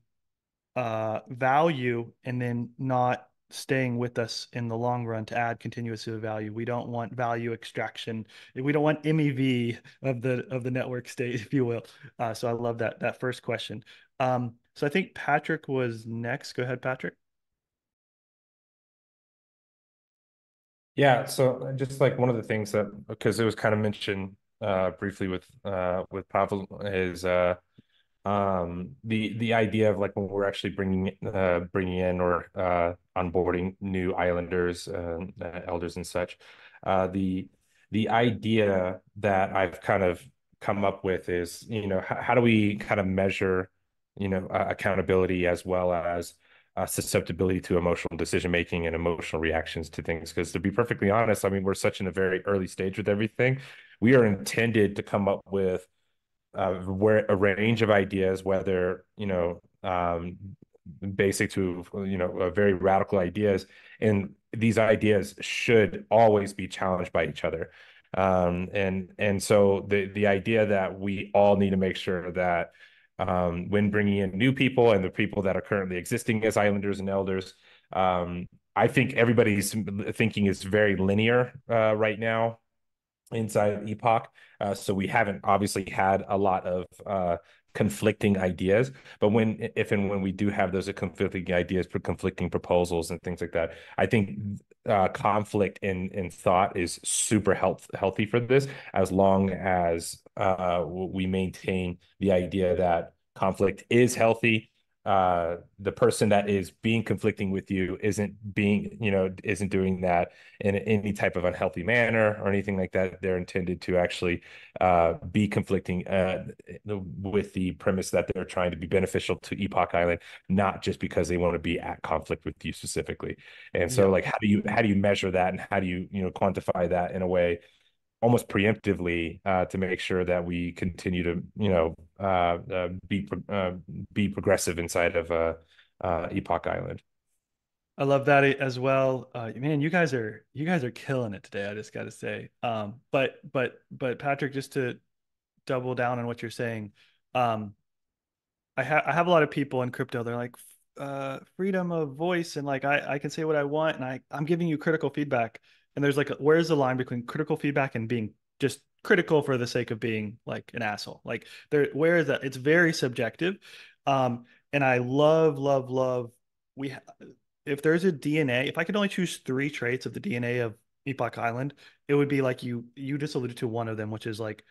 value and then not staying with us in the long run to add continuous value. We don't want value extraction. We don't want MEV of the network state, if you will. So I love that first question. So I think Patrick was next. Go ahead, Patrick. Yeah, so just like one of the things that, because it was kind of mentioned briefly with Pavel, is the idea of like when we're actually bringing in or onboarding new islanders, elders and such, the idea that I've kind of come up with is, how do we kind of measure, accountability as well as susceptibility to emotional decision making and emotional reactions to things? Because to be perfectly honest, I mean, we're such in a very early stage with everything. We are intended to come up with where a range of ideas, whether basic to, very radical ideas. And these ideas should always be challenged by each other. And so the idea that we all need to make sure that when bringing in new people and the people that are currently existing as Islanders and Elders, I think everybody's thinking is very linear right now inside Epoch. So we haven't obviously had a lot of conflicting ideas, but if and when we do have those conflicting ideas, conflicting proposals and things like that, I think conflict in thought is super healthy for this, as long as we maintain the idea that conflict is healthy. The person that is being conflicting with you isn't doing that in any type of unhealthy manner or anything like that. They're intended to actually be conflicting with the premise that they're trying to be beneficial to Epoch Island, not just because they want to be at conflict with you specifically. And so, like, how do you measure that, and how do you quantify that in a way almost preemptively to make sure that we continue to be progressive inside of Epoch Island. I love that as well. Man, you guys are killing it today. I just got to say. But Patrick, just to double down on what you're saying, I have a lot of people in crypto. They're like, freedom of voice, and like I can say what I want, and I'm giving you critical feedback. And there's like, where's the line between critical feedback and being just critical for the sake of being like an asshole? Like where is that? It's very subjective. And I love if there's a DNA, if I could only choose 3 traits of the DNA of Epoch Island, it would be like you just alluded to one of them, which is like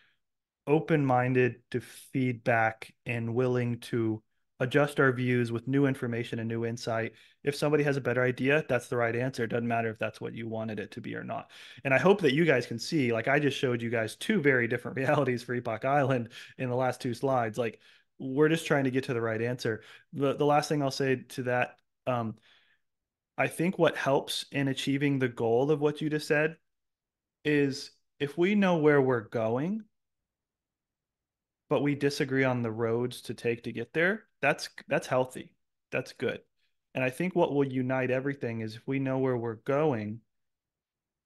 open-minded to feedback and willing to adjust our views with new information and new insight. If somebody has a better idea, that's the right answer. It doesn't matter if that's what you wanted it to be or not. And I hope that you guys can see, like I just showed you guys 2 very different realities for Epoch Island in the last 2 slides. Like we're just trying to get to the right answer. The last thing I'll say to that, I think what helps in achieving the goal of what you just said is if we know where we're going, but we disagree on the roads to take to get there, that's healthy. That's good. And I think what will unite everything is if we know where we're going,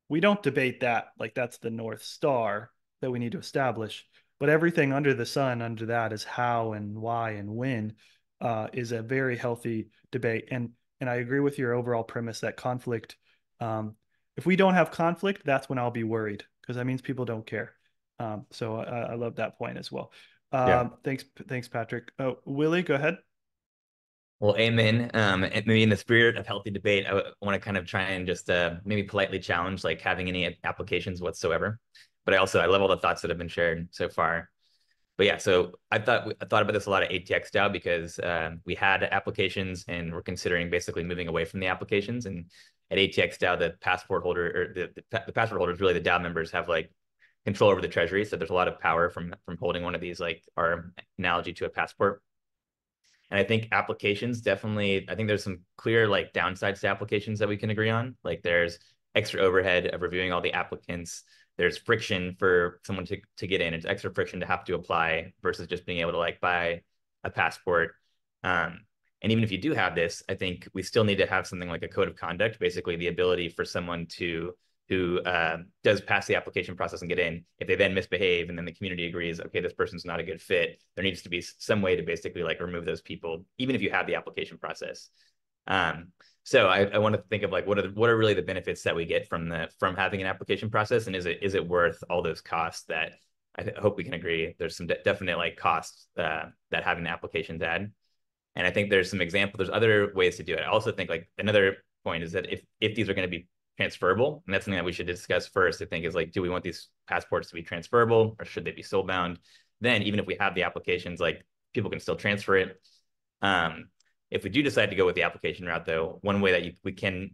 we don't debate that like that's the North Star that we need to establish. But everything under the sun under that is how and why and when is a very healthy debate. And I agree with your overall premise that conflict, if we don't have conflict, that's when I'll be worried because that means people don't care. So I love that point as well. Thanks, Patrick. Willie, go ahead. Well, amen. And maybe in the spirit of healthy debate, I want to kind of try and just maybe politely challenge like having any applications whatsoever. But I love all the thoughts that have been shared so far. But yeah, so I thought about this a lot at ATX style because we had applications and we're considering basically moving away from the applications. And at ATX style, the passport holder or the passport holders, really the DAO members have like control over the treasury. So there's a lot of power from holding one of these, like our analogy to a passport. And I think applications definitely, I think there's some clear like downsides to applications that we can agree on. Like there's extra overhead of reviewing all the applicants. There's friction for someone to get in. It's extra friction to have to apply versus just being able to like buy a passport. And even if you do have this, I think we still need to have something like a code of conduct, basically the ability for someone who does pass the application process and get in. If they then misbehave and then the community agrees, okay, this person's not a good fit, there needs to be some way to basically like remove those people, even if you have the application process. So I want to think of like what are really the benefits that we get from having an application process, and is it worth all those costs that I hope we can agree there's some definite like costs that having the applications add. And I think there's other ways to do it. I also think like another point is that if these are going to be transferable, and that's something that we should discuss first, I think, is like, do we want these passports to be transferable or should they be soul bound? Then even if we have the applications, like people can still transfer it. If we do decide to go with the application route, though, one way that we can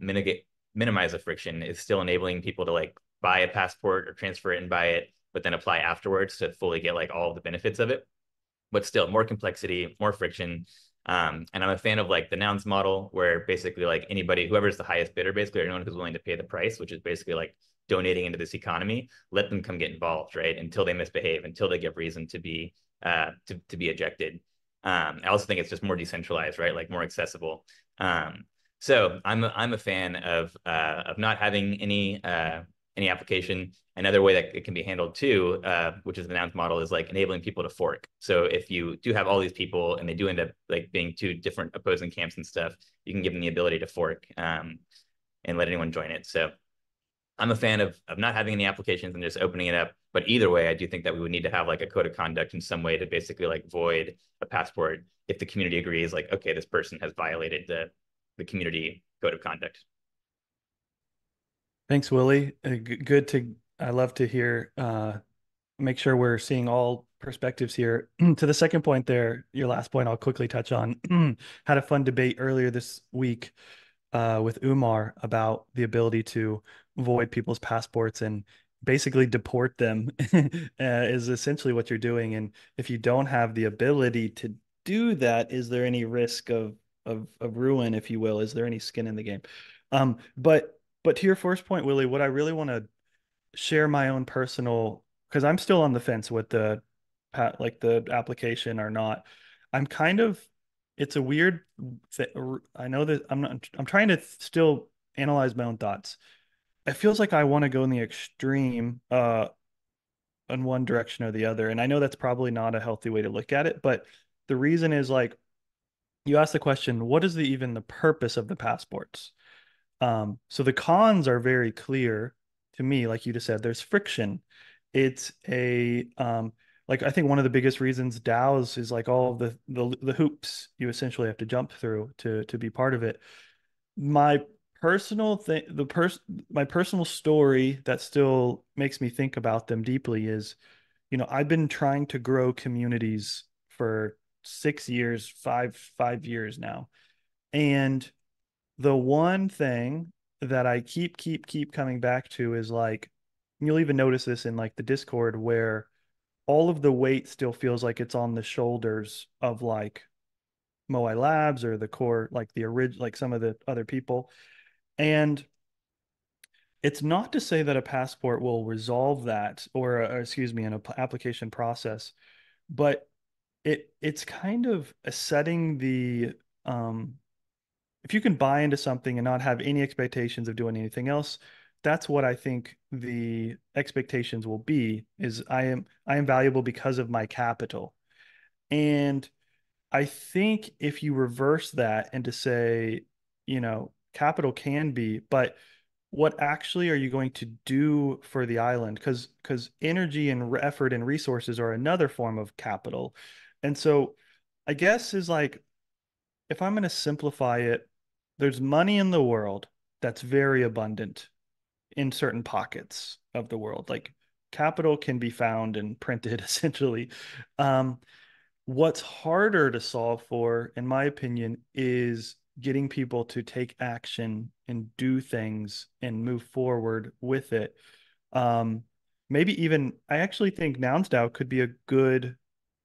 minimize the friction is still enabling people to like buy a passport or transfer it and buy it, but then apply afterwards to fully get like all of the benefits of it. But still, more complexity, more friction. And I'm a fan of like the nouns model, where basically like whoever's the highest bidder, basically, or anyone who's willing to pay the price, which is basically like donating into this economy, let them come get involved, right? Until they misbehave, until they give reason to be ejected. I also think it's just more decentralized, right? Like more accessible. So I'm a fan of not having any application. Another way that it can be handled too, which is the nouns model, is like enabling people to fork. So if you do have all these people and they do end up like being two different opposing camps and stuff, you can give them the ability to fork and let anyone join it. So I'm a fan of not having any applications and just opening it up. But either way, I do think that we would need to have like a code of conduct in some way to basically like void a passport if the community agrees, like, okay, this person has violated the community code of conduct. Thanks, Willie. Good to, I love to hear, make sure we're seeing all perspectives here. To the second point there, your last point, I'll quickly touch on. Had a fun debate earlier this week with Umar about the ability to void people's passports and basically deport them is essentially what you're doing. And if you don't have the ability to do that, is there any risk of ruin, if you will? Is there any skin in the game? But to your first point, Willie, what I really want to share my own personal, because I'm still on the fence with the like the application or not. I'm kind of, it's a weird I know that I'm trying to still analyze my own thoughts. It feels like I want to go in the extreme in one direction or the other. And I know that's probably not a healthy way to look at it, but the reason is like you asked the question, what is the even the purpose of the passports? So the cons are very clear to me, like you just said, there's friction. It's a like I think one of the biggest reasons DAOs is like all of the hoops you essentially have to jump through to be part of it. My personal thing, my personal story that still makes me think about them deeply is, I've been trying to grow communities for 6 years, five years now. And the one thing that I keep coming back to is like, you'll even notice this in like the Discord where all of the weight still feels like it's on the shoulders of like Moai Labs or the core, like the original, like some of the other people. And it's not to say that a passport will resolve that or excuse me, an application process, but it's kind of setting the if you can buy into something and not have any expectations of doing anything else, that's what I think the expectations will be is I am valuable because of my capital. And I think if you reverse that and to say, capital can be, but what actually are you going to do for the island? Because energy and effort and resources are another form of capital. And so I guess is like if I'm going to simplify it, there's money in the world that's very abundant in certain pockets of the world. Like capital can be found and printed essentially. Um, what's harder to solve for, in my opinion, is getting people to take action and do things and move forward with it. Um, maybe even I actually think NounsDAO could be a good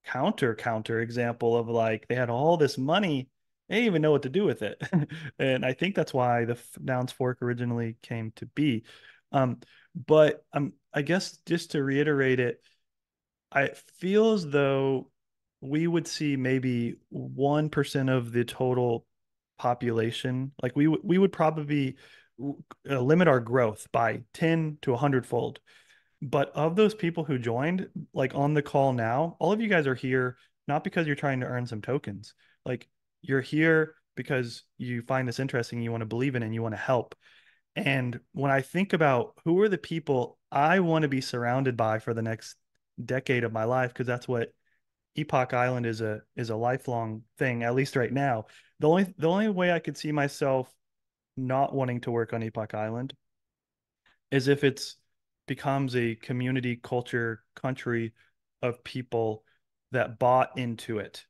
counter example of like they had all this money, they didn't even know what to do with it. And I think that's why the Nouns Fork originally came to be. But I guess just to reiterate it, I feel as though we would see maybe 1% of the total population. Like we would probably limit our growth by 10 to 100 fold. But of those people who joined, like on the call now, all of you guys are here not because you're trying to earn some tokens. Like you're here because you find this interesting, you want to believe in it, and you want to help. And when I think about who are the people I want to be surrounded by for the next decade of my life, because that's what Epoch Island is a lifelong thing, at least right now. The only way I could see myself not wanting to work on Epoch Island is if it's becomes a community culture country of people that bought into it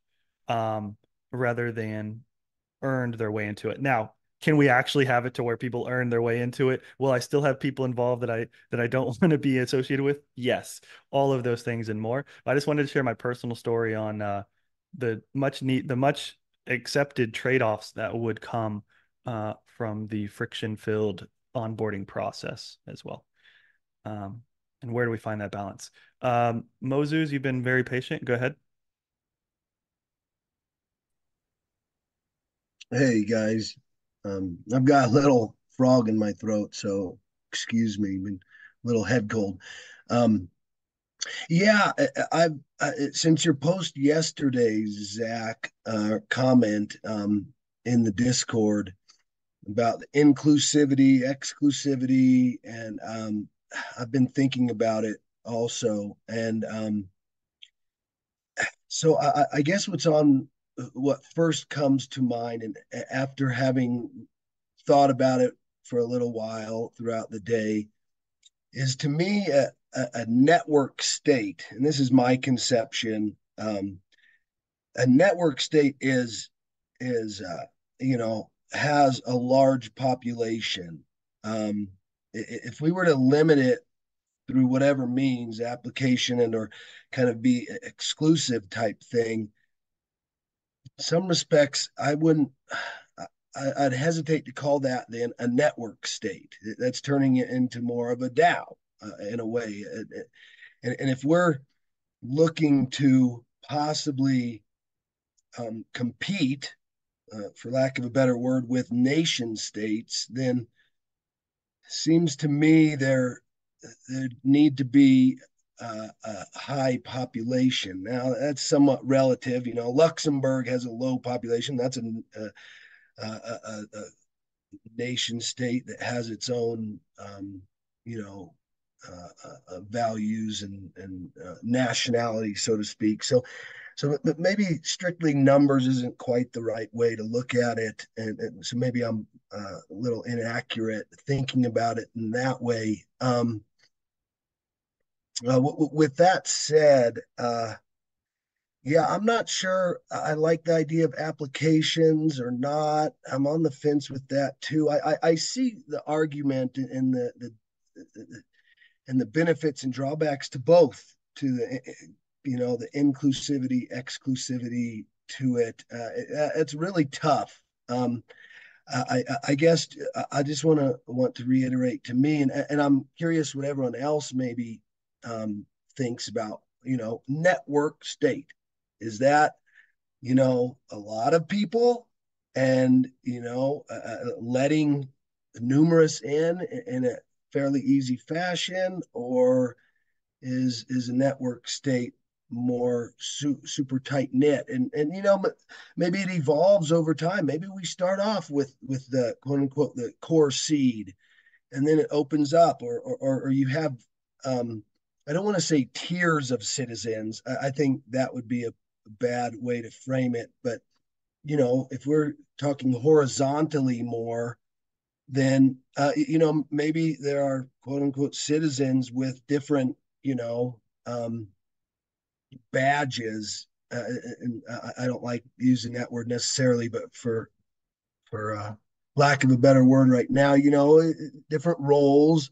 um, rather than earned their way into it. Now, can we actually have it to where people earn their way into it? Will I still have people involved that I don't want to be associated with? Yes, all of those things and more. I just wanted to share my personal story on the much accepted trade-offs that would come from the friction-filled onboarding process as well. Um, and where do we find that balance? Moses, you've been very patient. Go ahead. Hey guys, I've got a little frog in my throat, so excuse me, been a little head cold. Um, yeah, since your post yesterday, Zach, comment in the Discord about the inclusivity, exclusivity, and I've been thinking about it also, and so I guess what first comes to mind, and after having thought about it for a little while throughout the day, is to me a network state, and this is my conception. A network state is has a large population. Um, if we were to limit it through whatever means, application and or kind of be exclusive type thing, some respects I wouldn't. I'd hesitate to call that then a network state. That's turning it into more of a DAO in a way. And if we're looking to possibly compete, for lack of a better word, with nation states, then seems to me there need to be a high population. Now that's somewhat relative. Luxembourg has a low population. That's a nation state that has its own, you know, values and nationality, so to speak. So maybe strictly numbers isn't quite the right way to look at it, and so maybe I'm a little inaccurate thinking about it in that way. With that said, yeah, I'm not sure I like the idea of applications or not. I'm on the fence with that too. I see the argument in the benefits and drawbacks to both, to the inclusivity, exclusivity to it. It's really tough. I guess I just want to reiterate to me, and I'm curious what everyone else maybe thinks about, network state. Is that, a lot of people and, letting numerous in a fairly easy fashion, or is a network state more super tight knit, and maybe it evolves over time. Maybe we start off with the quote unquote the core seed, and then it opens up, or you have, I don't want to say tiers of citizens. I think that would be a bad way to frame it, but if we're talking horizontally more, then maybe there are quote unquote citizens with different, badges. And I don't like using that word necessarily, but for lack of a better word right now, different roles,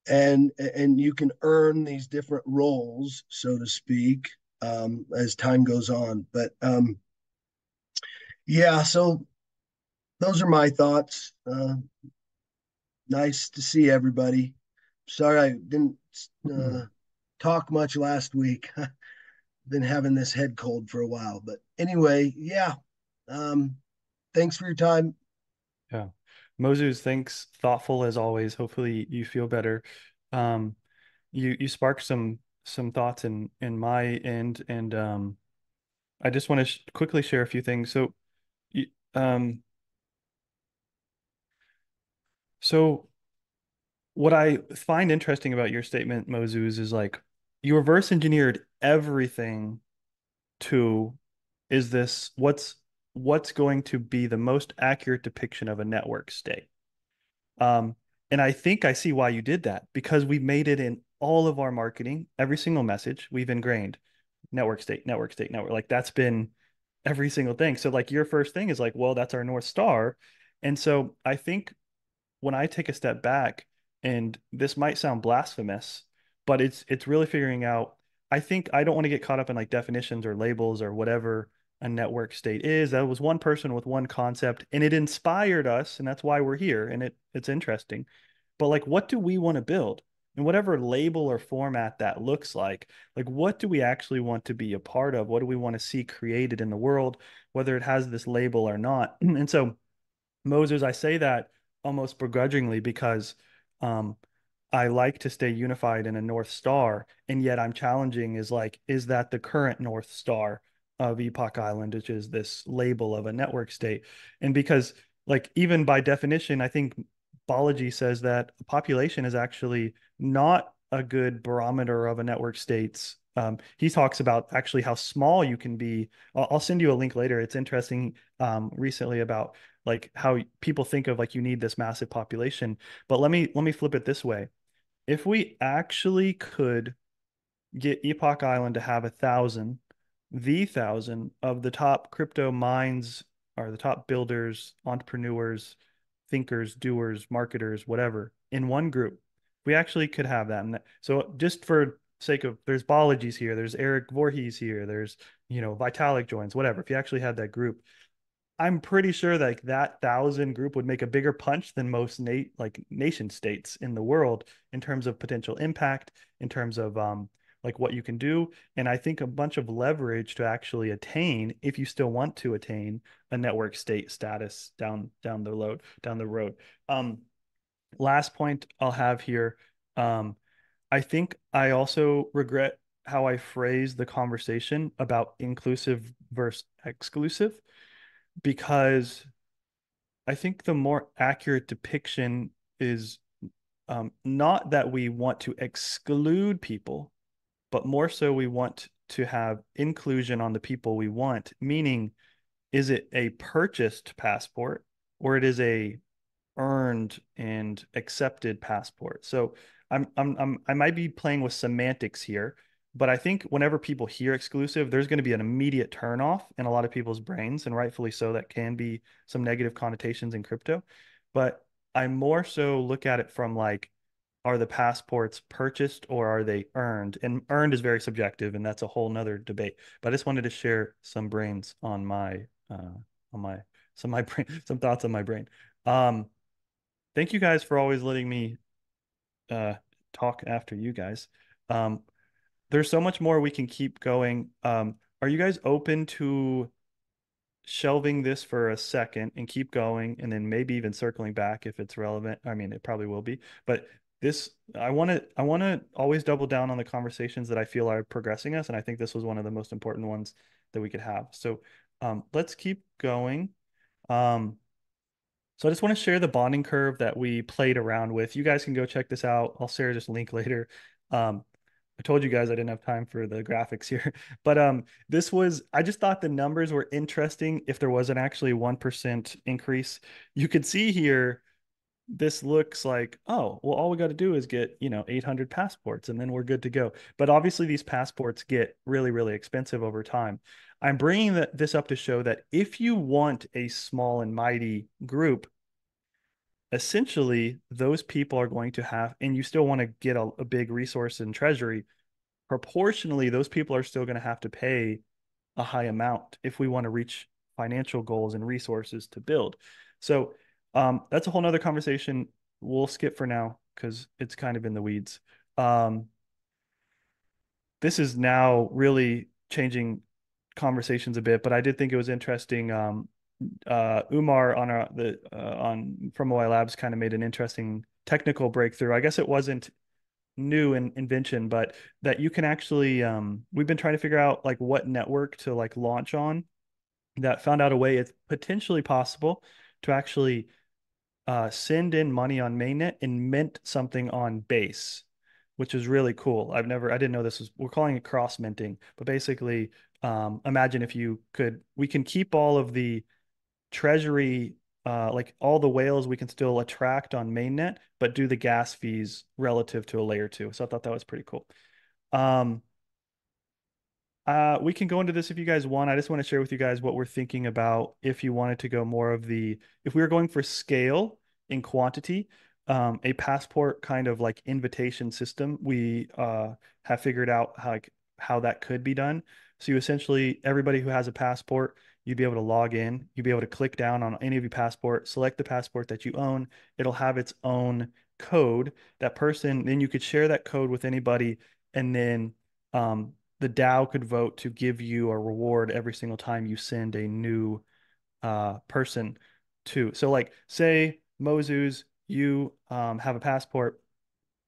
and you can earn these different roles, so to speak, as time goes on. But yeah, so those are my thoughts. Nice to see everybody. Sorry I didn't talk much last week. Been having this head cold for a while, but anyway, yeah. Um, thanks for your time. Yeah. Moses, thanks. Thoughtful as always. Hopefully you feel better. Um, you sparked some thoughts in my end, and I just want to quickly share a few things. Y- um, so what I find interesting about your statement, Moses, is like you reverse engineered everything to is this what's going to be the most accurate depiction of a network state. Um, and I think I see why you did that, because we made it in all of our marketing, every single message we've ingrained network state, network state, network. Like that's been every single thing. So like your first thing is like, well, that's our North Star. And so I think when I take a step back, and this might sound blasphemous, but it's really figuring out. I think I don't want to get caught up in like definitions or labels or whatever a network state is. That was one person with one concept, and it inspired us, and that's why we're here, and it's interesting. But like, what do we want to build? in whatever label or format that looks like what do we actually want to be a part of? What do we want to see created in the world, whether it has this label or not? And so, Moses, I say that almost begrudgingly because um, I like to stay unified in a North Star, and yet I'm challenging is that the current North Star of Epoch Island, which is this label of a network state? And because, even by definition, I think Balaji says that population is actually not a good barometer of a network state's. He talks about actually how small you can be. I'll send you a link later. It's interesting recently about how people think of you need this massive population. But let me flip it this way. If we actually could get Epoch Island to have 1,000, the 1,000 of the top crypto minds, or the top builders, entrepreneurs, thinkers, doers, marketers, whatever, in one group, we actually could have that. And so just for sake of, there's Balaji's here, there's Eric Voorhees here, there's, Vitalik joins, whatever. If you actually had that group, I'm pretty sure that 1,000 group would make a bigger punch than most nation states in the world in terms of potential impact, in terms of what you can do, and I think a bunch of leverage to actually attain, if you still want to attain, a network state status down the road. Last point I'll have here. I think I also regret how I phrased the conversation about inclusive versus exclusive, because I think the more accurate depiction is not that we want to exclude people, but more so we want to have inclusion on the people we want. Meaning, is it a purchased passport, or it is a earned and accepted passport? So I might be playing with semantics here, but I think whenever people hear exclusive, there's going to be an immediate turnoff in a lot of people's brains, and rightfully so. That can be some negative connotations in crypto, but I more so look at it from are the passports purchased or are they earned? And earned is very subjective, and that's a whole nother debate. But I just wanted to share some brains on my my brain, some thoughts on my brain. Um, Thank you guys for always letting me uh, talk after you guys. Um, there's so much more we can keep going. Are you guys open to shelving this for a second and keep going, and then maybe even circling back if it's relevant? I mean, it probably will be, but this, I want to always double down on the conversations that I feel are progressing us, and I think this was one of the most important ones that we could have. So let's keep going. Um, so I just want to share the bonding curve that we played around with. You guys can go check this out. I'll share this link later. Um, I told you guys I didn't have time for the graphics here, but this was, I just thought the numbers were interesting. If there wasn't actually 1% increase, you could see here, this looks like, oh, well, all we got to do is get, 800 passports and then we're good to go. But obviously these passports get really, really expensive over time. I'm bringing this up to show that if you want a small and mighty group, essentially those people are going to have, and you still want to get a big resource in treasury, proportionally, those people are still going to have to pay a high amount if we want to reach financial goals and resources to build. So that's a whole nother conversation. We'll skip for now because it's kind of in the weeds. This is now really changing conversations a bit, but I did think it was interesting. Umar on From OI Labs kind of made an interesting technical breakthrough. I guess it wasn't new invention, but that you can actually we've been trying to figure out what network to launch on, that found out a way it's potentially possible to actually send in money on mainnet and mint something on base, which is really cool. I didn't know this was, we're calling it cross minting, but basically imagine if we can keep all of the treasury, all the whales we can still attract on mainnet, but do the gas fees relative to a layer two. So I thought that was pretty cool. We can go into this if you guys want. I just want to share with you guys what we're thinking about if you wanted to go more of if we were going for scale in quantity, a passport kind of invitation system, we have figured out how that could be done. So you essentially, everybody who has a passport, you'd be able to log in, you'd be able to click down on any of your passport, select the passport that you own. It'll have its own code. That person, then you could share that code with anybody, and then the DAO could vote to give you a reward every single time you send a new person to. So like say Moses, you have a passport,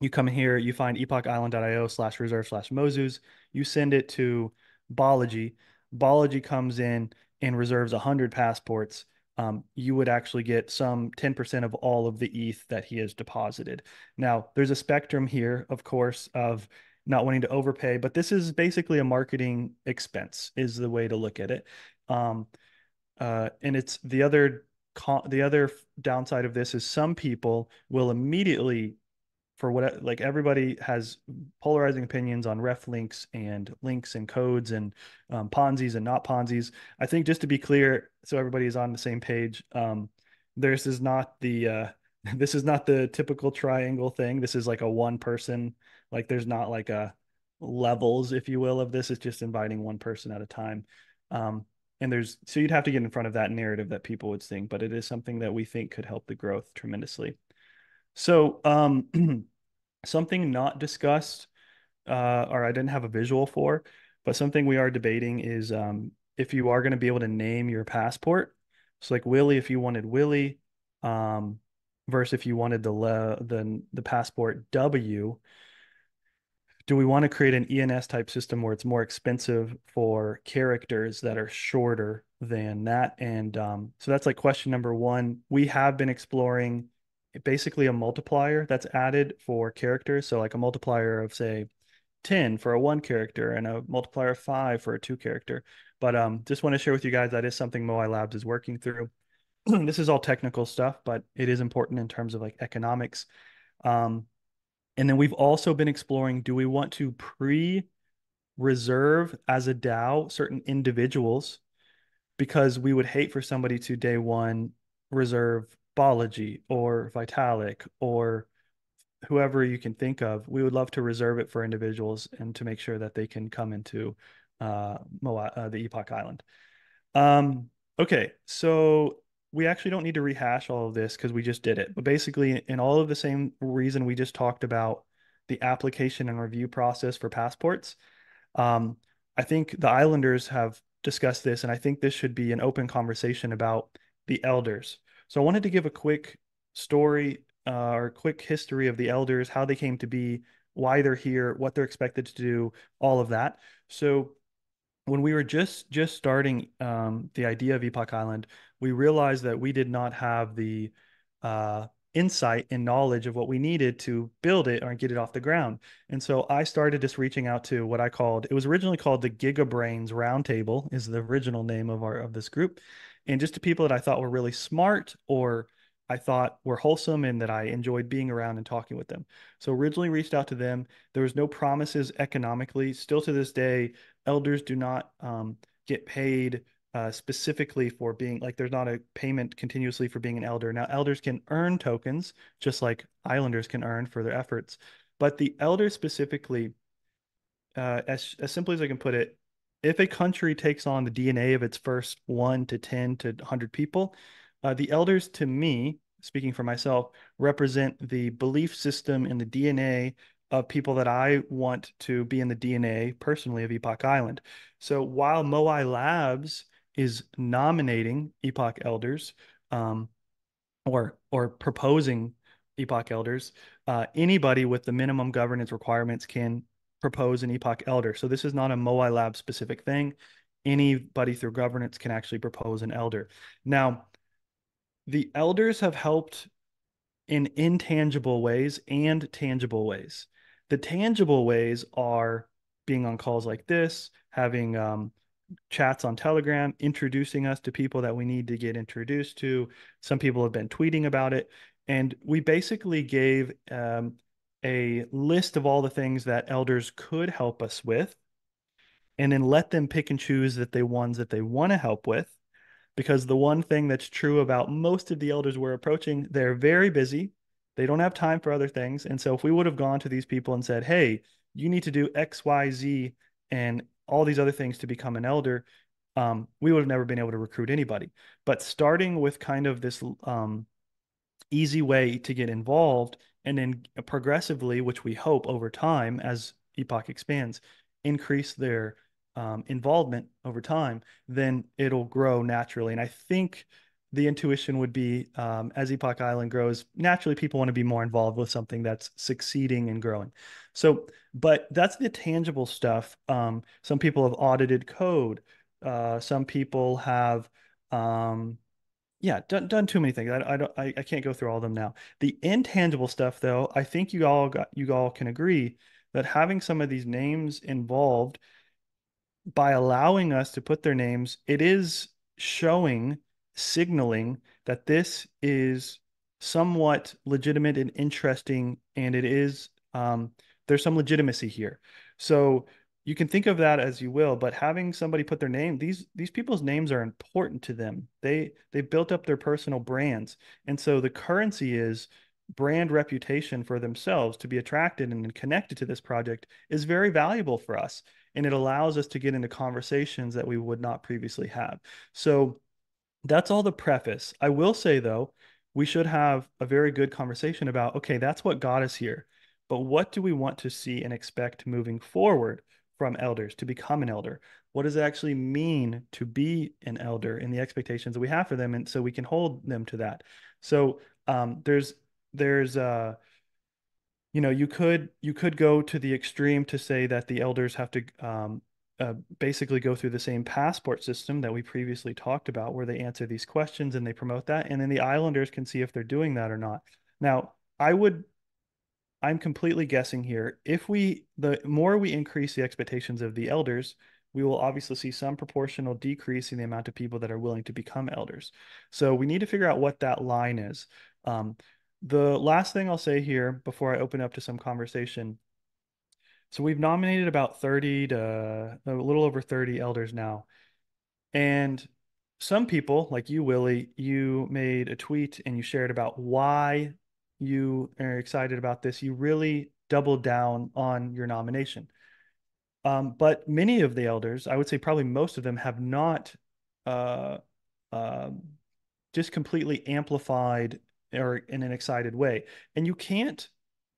you come here, you find epochisland.io/reserve/Moses, you send it to Balaji. Balaji comes in and reserves 100 passports. You would actually get some 10% of all of the ETH that he has deposited. Now, there's a spectrum here, of course, of not wanting to overpay, but this is basically a marketing expense, is the way to look at it. And it's the other downside of this is some people will immediately, for what, like everybody has polarizing opinions on ref links and codes and Ponzi's and not Ponzi's. I think just to be clear, so everybody is on the same page, this is not the this is not the typical triangle thing. This is like a one person, like there's not like a levels, if you will, of this. It's just inviting one person at a time. And so you'd have to get in front of that narrative that people would think, but it is something that we think could help the growth tremendously. So something not discussed, or I didn't have a visual for, but something we are debating is if you are going to be able to name your passport. So like Willie, if you wanted Willie, versus if you wanted the passport W. Do we want to create an ENS type system where it's more expensive for characters that are shorter than that? And so that's like question number one. We have been exploring basically a multiplier that's added for characters. So like a multiplier of say 10 for a one character and a multiplier of 5 for a two character. But just want to share with you guys that is something Moai Labs is working through. This is all technical stuff, but it is important in terms of like economics. And then we've also been exploring, do we want to pre-reserve as a DAO certain individuals? Because we would hate for somebody to day one reserve Balaji or Vitalik or whoever you can think of. We would love to reserve it for individuals and to make sure that they can come into the Epoch Island. Okay, so we actually don't need to rehash all of this because we just did it. But basically, in all of the same reason we just talked about the application and review process for passports, I think the Islanders have discussed this, and I think this should be an open conversation about the elders. So I wanted to give a quick story or quick history of the elders, how they came to be, why they're here, what they're expected to do, all of that. So when we were just starting the idea of Epoch Island, we realized that we did not have the insight and knowledge of what we needed to build it or get it off the ground. And so I started just reaching out to what I called, it was originally called the GigaBrains Roundtable, is the original name of this group. And just to people that I thought were really smart or I thought were wholesome and that I enjoyed being around and talking with them. So originally reached out to them. There was no promises economically. Still to this day, elders do not get paid specifically for being, like there's not a payment continuously for being an elder. Now, elders can earn tokens just like Islanders can earn for their efforts. But the elders specifically, as simply as I can put it, if a country takes on the DNA of its first 1 to 10 to 100 people, the elders, to me, speaking for myself, represent the belief system and the DNA of people that I want to be in the DNA personally of Epoch Island. So while Moai Labs is nominating Epoch Elders, or proposing Epoch Elders, anybody with the minimum governance requirements can propose an Epoch Elder. So this is not a Moai Lab specific thing. Anybody through governance can actually propose an elder. Now, the elders have helped in intangible ways and tangible ways. The tangible ways are being on calls like this, having chats on Telegram, introducing us to people that we need to get introduced to. Some people have been tweeting about it. And we basically gave a list of all the things that elders could help us with, and then let them pick and choose the ones that they want to help with. Because the one thing that's true about most of the elders we're approaching, they're very busy. They don't have time for other things. And so if we would have gone to these people and said, hey, you need to do X, Y, Z, and all these other things to become an elder, we would have never been able to recruit anybody. But starting with kind of this easy way to get involved and then progressively, which we hope over time as Epoch expands, increase their involvement over time, then it'll grow naturally. And I think the intuition would be as Epoch Island grows, naturally people want to be more involved with something that's succeeding and growing. So, but that's the tangible stuff. Some people have audited code. Some people have, yeah, done too many things. I can't go through all of them now. The intangible stuff, though, I think you all can agree that having some of these names involved by allowing us to put their names, it is showing, signaling that this is somewhat legitimate and interesting, and it is there's some legitimacy here. So you can think of that as you will, but having somebody put their name, these people's names are important to them. They built up their personal brands, and so the currency is brand reputation for themselves to be attracted and connected to this project is very valuable for us, and it allows us to get into conversations that we would not previously have. So that's all the preface. I will say, though, we should have a very good conversation about, okay, that's what got us here, but what do we want to see and expect moving forward from elders to become an elder? What does it actually mean to be an elder and the expectations that we have for them? And so we can hold them to that. So there's you could go to the extreme to say that the elders have to basically go through the same passport system that we previously talked about, where they answer these questions and they promote that, and then the islanders can see if they're doing that or not. Now, I'm completely guessing here. The more we increase the expectations of the elders, we will obviously see some proportional decrease in the amount of people that are willing to become elders. So we need to figure out what that line is. Um, the last thing I'll say here before I open up to some conversation. So we've nominated about 30 to a little over 30 elders now. And some people, like you, Willie, you made a tweet and you shared about why you are excited about this. You really doubled down on your nomination. But many of the elders, I would say probably most of them, have not uh, um, just completely amplified or in an excited way. And you can't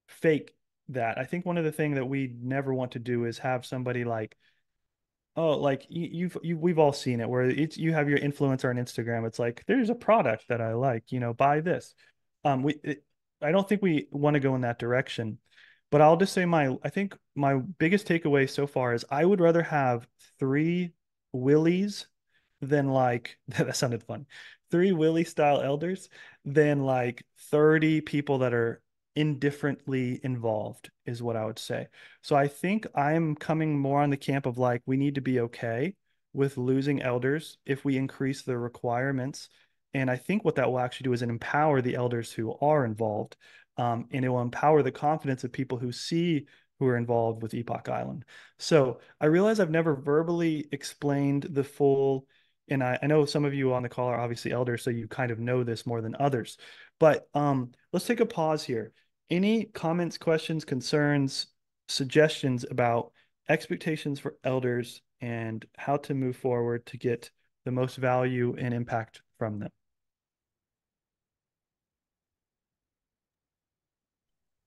fake that. I think one of the things that we never want to do is have somebody like, oh, like we've all seen it where you have your influencer on Instagram. It's like, there's a product that I like, buy this. I don't think we want to go in that direction, but I'll just say I think my biggest takeaway so far is I would rather have three Willies than like that sounded fun. Three Willie style elders than like 30 people that are indifferently involved is what I would say. So I think I'm coming more on the camp of like we need to be okay with losing elders if we increase the requirements. And I think what that will actually do is empower the elders who are involved. And it will empower the confidence of people who are involved with Epoch Island. So I realize I've never verbally explained the full, and I know some of you on the call are obviously elders, so you kind of know this more than others. But let's take a pause here. Any comments, questions, concerns, suggestions about expectations for elders and how to move forward to get the most value and impact from them?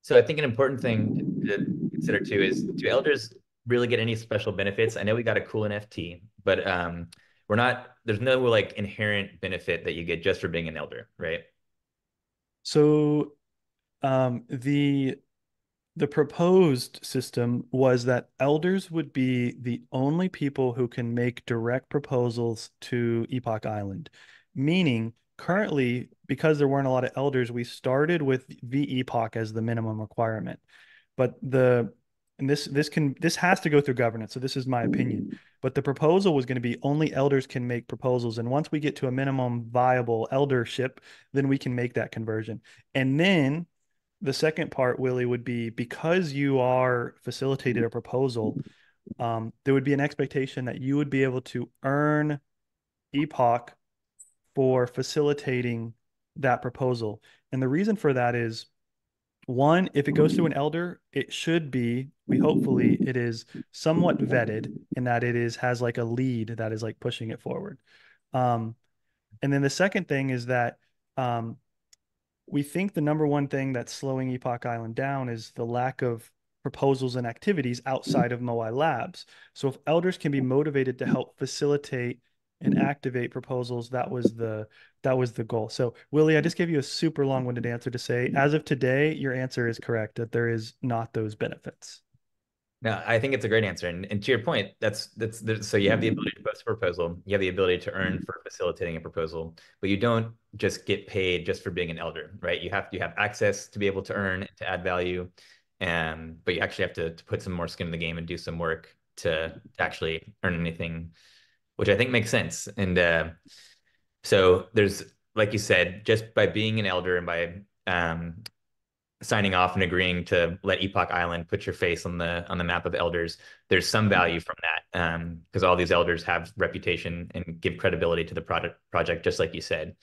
So I think an important thing to consider too is, do elders really get any special benefits? I know we got a cool NFT, but there's no like inherent benefit that you get just for being an elder, right? So the proposed system was that elders would be the only people who can make direct proposals to Epoch Island, meaning currently, because there weren't a lot of elders, we started with VEPOC as the minimum requirement. But this has to go through governance, so this is my opinion. But the proposal was going to be only elders can make proposals, and once we get to a minimum viable eldership, then we can make that conversion. And then the second part, Willie, would be because you are facilitated a proposal, there would be an expectation that you would be able to earn Epoch for facilitating that proposal. And the reason for that is one, if it goes through an elder, it should be, hopefully it is somewhat vetted in that has like a lead that is like pushing it forward. And then the second thing is that we think the number one thing that's slowing Epoch Island down is the lack of proposals and activities outside of Moai Labs. So if elders can be motivated to help facilitate and activate proposals, that was the goal. So Willie, I just gave you a super long-winded answer to say, as of today, your answer is correct, that there is not those benefits. No, I think it's a great answer. And to your point, so you have the ability to post a proposal, you have the ability to earn for facilitating a proposal, but you don't just get paid just for being an elder, right? You have access to be able to earn, to add value, but you actually have to put some more skin in the game and do some work to actually earn anything, which I think makes sense. And so there's, like you said, just by being an elder and by signing off and agreeing to let Epoch Island put your face on the map of elders, there's some value from that, because all these elders have reputation and give credibility to the project, just like you said.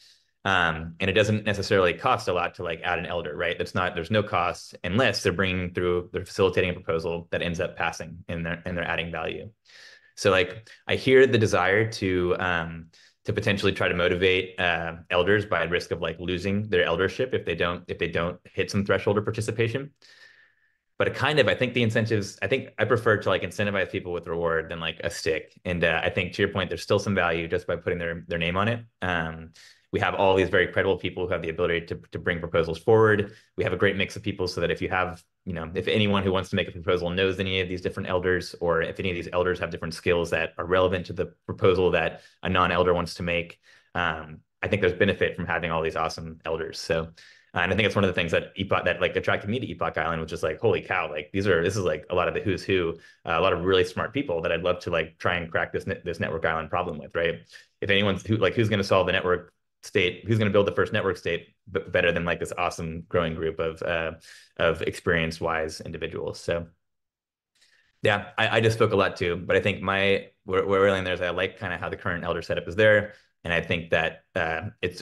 And it doesn't necessarily cost a lot to like add an elder, right? There's no cost unless they're facilitating a proposal that ends up passing and they're adding value. So like I hear the desire to potentially try to motivate elders by risk of like losing their eldership if they don't hit some threshold of participation. But I think the incentives, I think I prefer to like incentivize people with reward than like a stick. And I think to your point, there's still some value just by putting their name on it. We have all these very credible people who have the ability to bring proposals forward. We have a great mix of people so that if you have, if anyone who wants to make a proposal knows any of these different elders, or if any of these elders have different skills that are relevant to the proposal that a non-elder wants to make, I think there's benefit from having all these awesome elders. So, and I think it's one of the things that like attracted me to Epoch Island was just like, holy cow, like this is like a lot of the who's who, a lot of really smart people that I'd love to like try and crack this network island problem with, right? If anyone's who's going to solve the network state, who's going to build the first network state better than like this awesome growing group of experienced wise individuals. So yeah, I just spoke a lot too, but I think where we're really there is I like kind of how the current elder setup is there. And I think that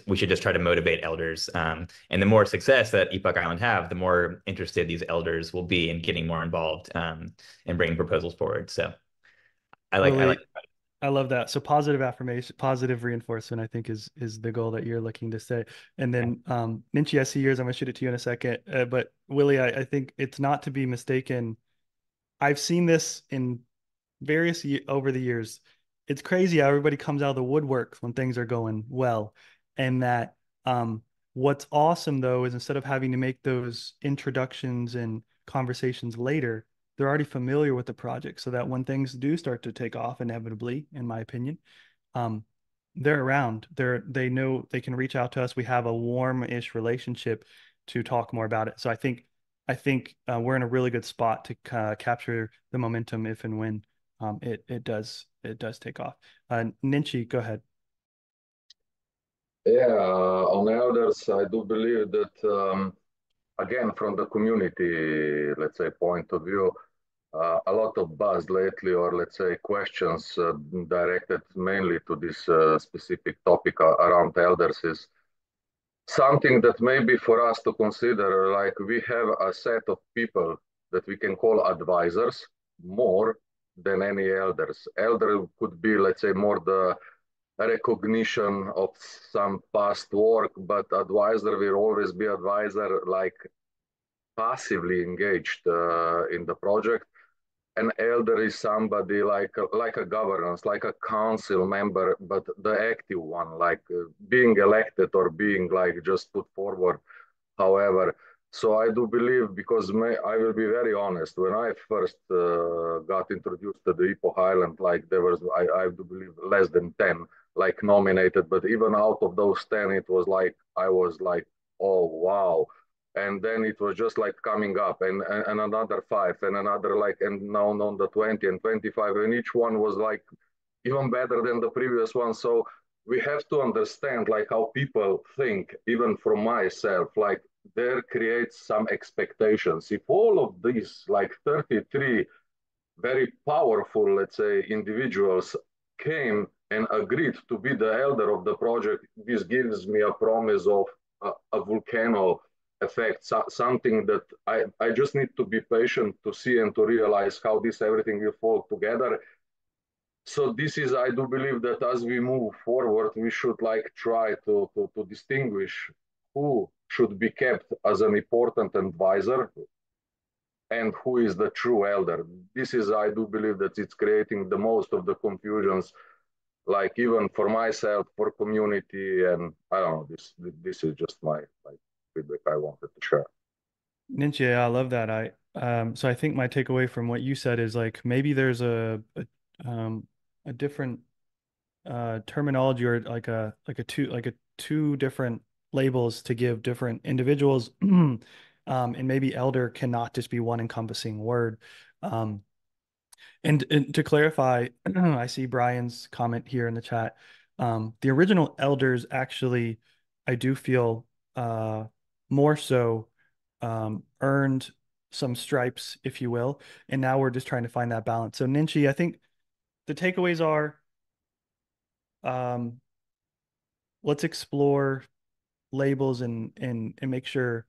we should just try to motivate elders. And the more success that Epoch Island have, the more interested these elders will be in getting more involved and bringing proposals forward. So I love that. So positive affirmation, positive reinforcement, I think is the goal that you're looking to say. And then Minchi, I see yours. I'm gonna shoot it to you in a second. But Willie, I think it's not to be mistaken. I've seen this in over the years. It's crazy how everybody comes out of the woodwork when things are going well. And that what's awesome though is instead of having to make those introductions and conversations later, they're already familiar with the project so that when things do start to take off inevitably, in my opinion, um, they're around. They know they can reach out to us. We have a warm-ish relationship to talk more about it. So I think we're in a really good spot to capture the momentum if and when it does take off. Ninchi, go ahead. Yeah, on elders, I do believe that again, from the community, let's say, point of view, a lot of buzz lately, or let's say questions directed mainly to this specific topic around elders is something that maybe for us to consider, like we have a set of people that we can call advisors more than any elders. Elder could be, let's say, more the recognition of some past work, but advisor will always be advisor, like passively engaged in the project. An elder is somebody like a governance, like a council member, but the active one, like being elected or being like just put forward. However, so I do believe, because I will be very honest, when I first got introduced to the Epoch Island, like there was, I do believe, less than 10 like nominated, but even out of those 10, it was like, I was like, oh, wow. And then it was just like coming up and another five and another like, and now on the 20 and 25, and each one was like even better than the previous one. So we have to understand like how people think, even from myself, like there creates some expectations. If all of these like 33 very powerful, let's say, individuals came and agreed to be the elder of the project, this gives me a promise of a volcano effect, something that I just need to be patient to see and to realize how this everything will fall together. So this is, I do believe that as we move forward, we should like try to distinguish who should be kept as an important advisor and who is the true elder. This is, I do believe that it's creating the most of the confusions, like even for myself, for community, and I don't know, this is just my feedback I wanted to share. Ninja, I love that. So I think my takeaway from what you said is like maybe there's a different terminology or like a two different labels to give different individuals. And maybe elder cannot just be one encompassing word. Um, and to clarify, I see Brian's comment here in the chat. The original elders actually, I do feel more so earned some stripes, if you will. And now we're just trying to find that balance. So Ninchi, I think the takeaways are um, let's explore labels and make sure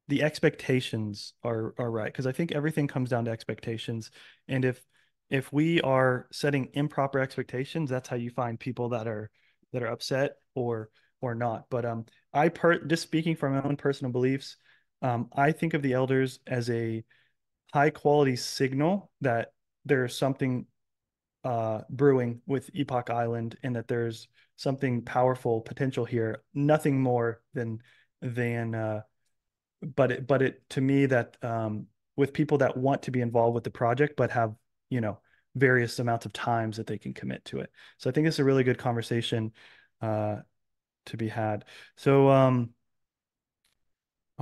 the expectations are right, because I think everything comes down to expectations. And if we are setting improper expectations, that's how you find people that are upset or not. But just speaking from my own personal beliefs, I think of the elders as a high quality signal that there's something brewing with Epoch Island, and that there's something powerful potential here. Nothing more than but it to me that with people that want to be involved with the project but have, you know, various amounts of times that they can commit to it. So I think it's a really good conversation uh, to be had. So I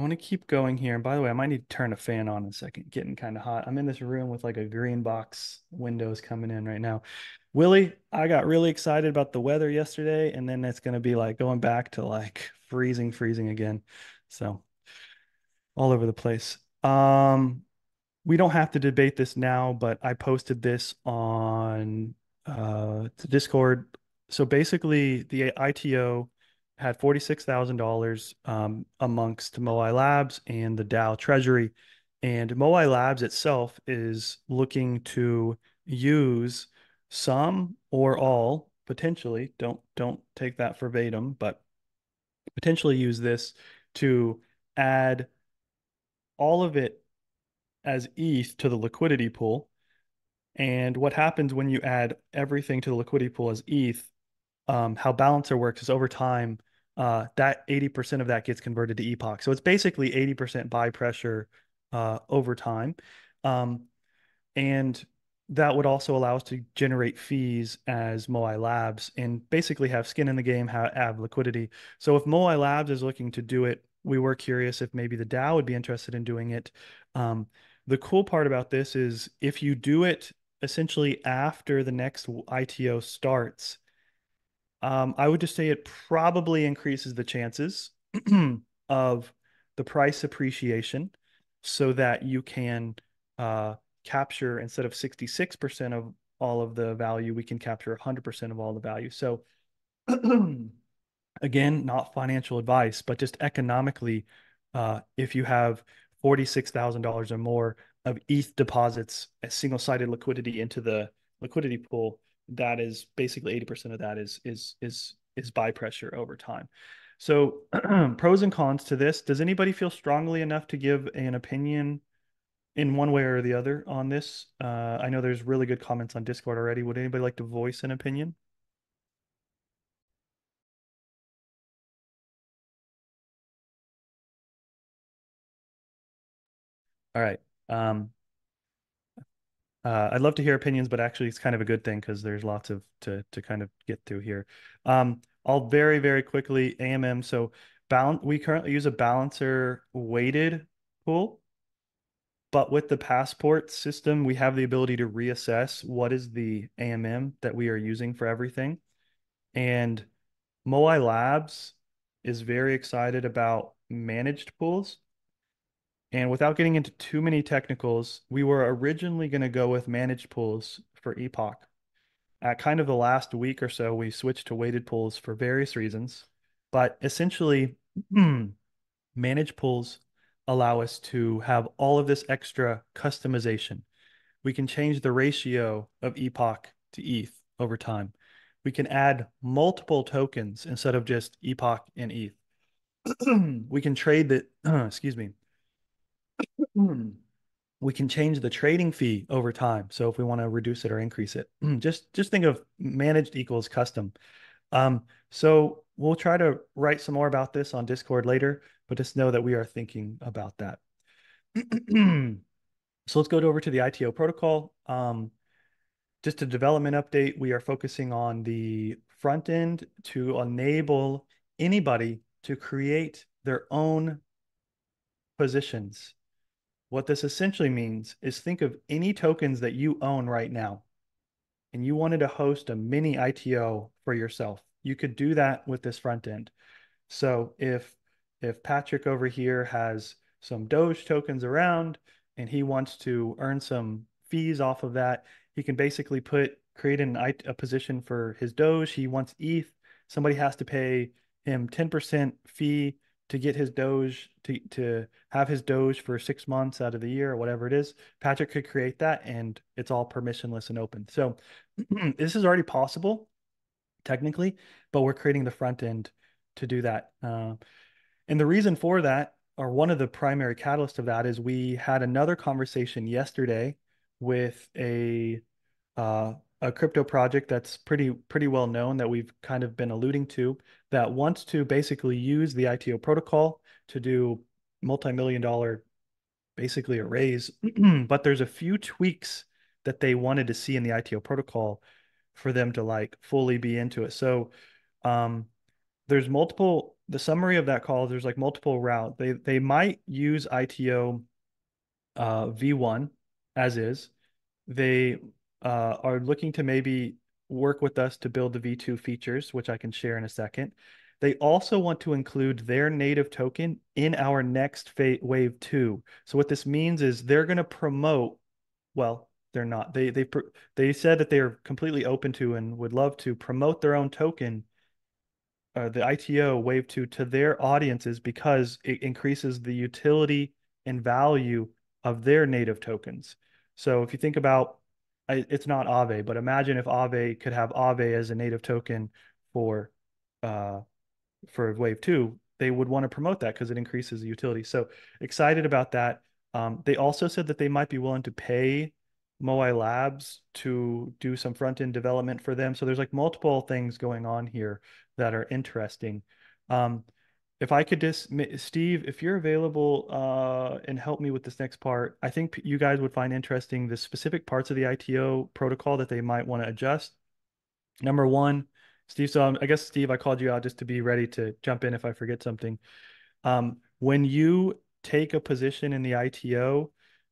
want to keep going here. And by the way, I might need to turn a fan on in a second. Getting kind of hot. I'm in this room with like a green box windows coming in right now. Willie, I got really excited about the weather yesterday, and then it's going to be like going back to like freezing again. So all over the place. We don't have to debate this now, but I posted this on the Discord. So basically, the ITO had $46,000 amongst Moai Labs and the DAO Treasury, and Moai Labs itself is looking to use some or all, potentially. Don't take that verbatim, but potentially use this to add all of it as ETH to the liquidity pool. And what happens when you add everything to the liquidity pool as ETH, how Balancer works is over time, that 80% of that gets converted to Epoch. So it's basically 80% buy pressure over time. Um, and that would also allow us to generate fees as Moai Labs and basically have skin in the game, have liquidity. So if Moai Labs is looking to do it, we were curious if maybe the DAO would be interested in doing it. The cool part about this is if you do it essentially after the next ITO starts, I would just say it probably increases the chances of the price appreciation so that you can capture, instead of 66% of all of the value, we can capture 100% of all the value. So again, not financial advice, but just economically, if you have $46,000 or more of ETH deposits as single-sided liquidity into the liquidity pool, that is basically 80% of that is buy pressure over time. So pros and cons to this. Does anybody feel strongly enough to give an opinion in one way or the other on this? I know there's really good comments on Discord already. Would anybody like to voice an opinion? All right. I'd love to hear opinions, but actually it's kind of a good thing because there's lots of to kind of get through here. I'll very quickly AMM. So we currently use a balancer weighted pool, but with the passport system, we have the ability to reassess what is the AMM that we are using for everything. And Moai Labs is very excited about managed pools. And without getting into too many technicals, we were originally going to go with managed pools for Epoch. At kind of the last week or so, we switched to weighted pools for various reasons. But essentially, managed pools allow us to have all of this extra customization. We can change the ratio of Epoch to ETH over time. We can add multiple tokens instead of just Epoch and ETH. we can trade the excuse me. We can change the trading fee over time. So if we want to reduce it or increase it, just think of managed equals custom. So we'll try to write some more about this on Discord later, but just know that we are thinking about that. So let's go over to the ITO protocol. Just a development update, we are focusing on the front end to enable anybody to create their own positions. What this essentially means is think of any tokens that you own right now, and you wanted to host a mini ITO for yourself. You could do that with this front end. So if Patrick over here has some Doge tokens around and he wants to earn some fees off of that, he can basically create a position for his Doge. He wants ETH. Somebody has to pay him 10% fee to get his Doge to have his Doge for 6 months out of the year or whatever it is. Patrick could create that, and it's all permissionless and open. So this is already possible technically, but we're creating the front end to do that. And the reason for that, or one of the primary catalysts of that, is we had another conversation yesterday with a crypto project that's pretty well known that we've kind of been alluding to, that wants to basically use the ITO protocol to do multi-million dollar basically arrays, but there's a few tweaks that they wanted to see in the ITO protocol for them to like fully be into it. So there's the summary of that call, there's like multiple routes. They might use ITO V1 as is. They are looking to maybe work with us to build the V2 features, which I can share in a second. They also want to include their native token in our next wave 2. So what this means is they're going to promote, well, they're not. They said that they are completely open to and would love to promote their own token, the ITO wave 2, to their audiences because it increases the utility and value of their native tokens. So if you think about, it's not Aave, but imagine if Aave could have Aave as a native token for uh, wave 2, they would want to promote that because it increases the utility. So excited about that. They also said that they might be willing to pay Moai Labs to do some front end development for them. So there's like multiple things going on here that are interesting. If I could just, Steve, if you're available and help me with this next part, I think you guys would find interesting the specific parts of the ITO protocol that they might want to adjust. Number one, Steve, so I guess, Steve, I called you out just to be ready to jump in if I forget something. When you take a position in the ITO,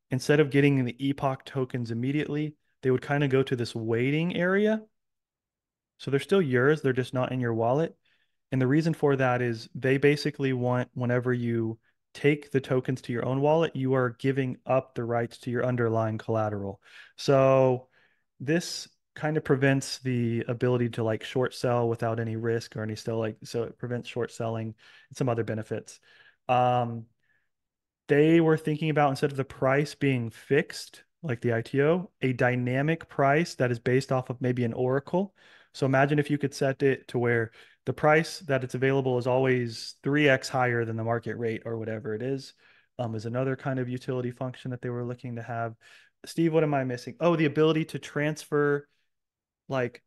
instead of getting the Epoch tokens immediately, they would kind of go to this waiting area. So they're still yours, they're just not in your wallet. And the reason for that is they basically want, whenever you take the tokens to your own wallet, you are giving up the rights to your underlying collateral. So this kind of prevents the ability to like short sell without any risk or any still like, so it prevents short selling and some other benefits. They were thinking about, instead of the price being fixed, like the ITO, a dynamic price that is based off of maybe an oracle. So imagine if you could set it to where the price that it's available is always 3x higher than the market rate or whatever it is another kind of utility function that they were looking to have. Steve, what am I missing? Oh, the ability to transfer, like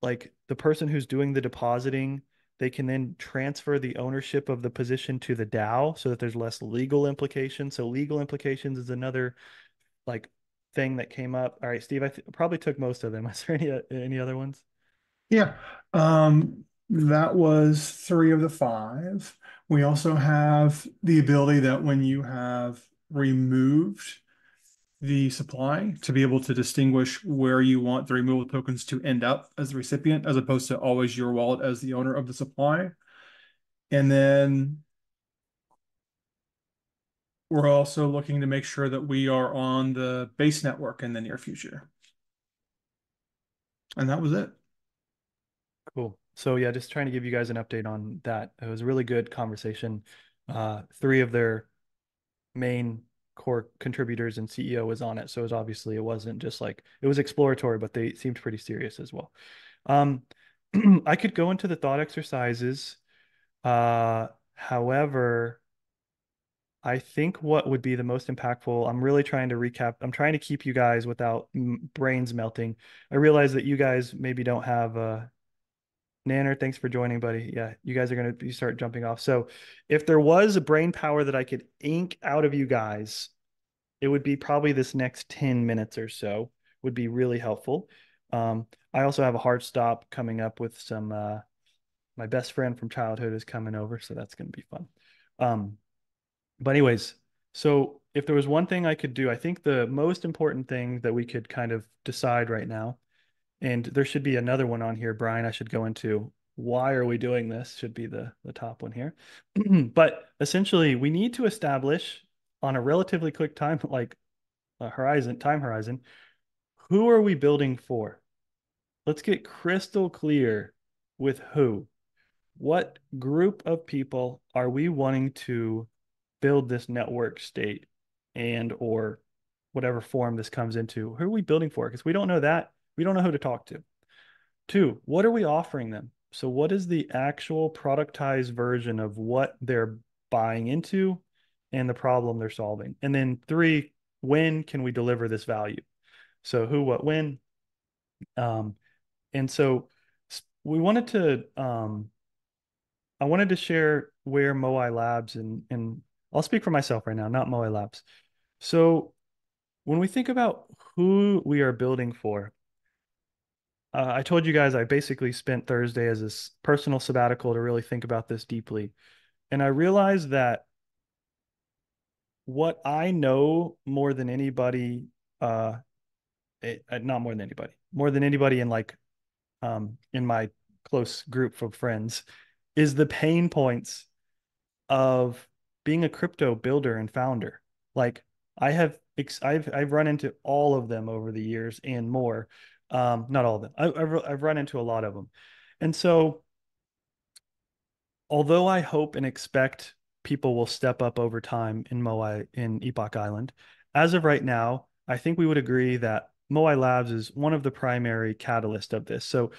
the person who's doing the depositing, they can then transfer the ownership of the position to the DAO so that there's less legal implications. So legal implications is another like thing that came up. All right, Steve, I probably took most of them. Is there any other ones? Yeah, that was 3 of the 5. We also have the ability that when you have removed the supply, to be able to distinguish where you want the removal tokens to end up as the recipient, as opposed to always your wallet as the owner of the supply. And then we're also looking to make sure that we are on the base network in the near future. And that was it. Cool. So yeah, just trying to give you guys an update on that. It was a really good conversation. 3 of their main core contributors and CEO was on it. So it wasn't just like, it was exploratory, but they seemed pretty serious as well. I could go into the thought exercises. However, I think what would be the most impactful, I'm really trying to recap. I'm trying to keep you guys without brains melting. I realize that you guys maybe don't have Nanner, thanks for joining, buddy. Yeah, you guys are going to start jumping off. So if there was a brain power that I could ink out of you guys, it would be probably this next 10 minutes or so would be really helpful. I also have a hard stop coming up with some, my best friend from childhood is coming over, so that's going to be fun. But anyways, so if there was one thing I could do, I think the most important thing that we could kind of decide right now, and there should be another one on here, Brian, I should go into why are we doing this should be the top one here. But essentially, we need to establish on a relatively quick time, like a time horizon, who are we building for? Let's get crystal clear with who. What group of people are we wanting to build this network state and or whatever form this comes into? Who are we building for? Because we don't know that. We don't know who to talk to. Two, what are we offering them? So what is the actual productized version of what they're buying into and the problem they're solving? And then three, when can we deliver this value? So who, what, when? And so we wanted to I wanted to share where Moai Labs and I'll speak for myself right now, not Moai Labs. So when we think about who we are building for, I told you guys I basically spent Thursday as a personal sabbatical to really think about this deeply. And I realized that what I know more than anybody, not more than anybody in my close group of friends, is the pain points of being a crypto builder and founder. Like I've run into all of them over the years and more. Not all of them. I've run into a lot of them. And so although I hope and expect people will step up over time in Epoch Island, as of right now, I think we would agree that Moai Labs is one of the primary catalysts of this. So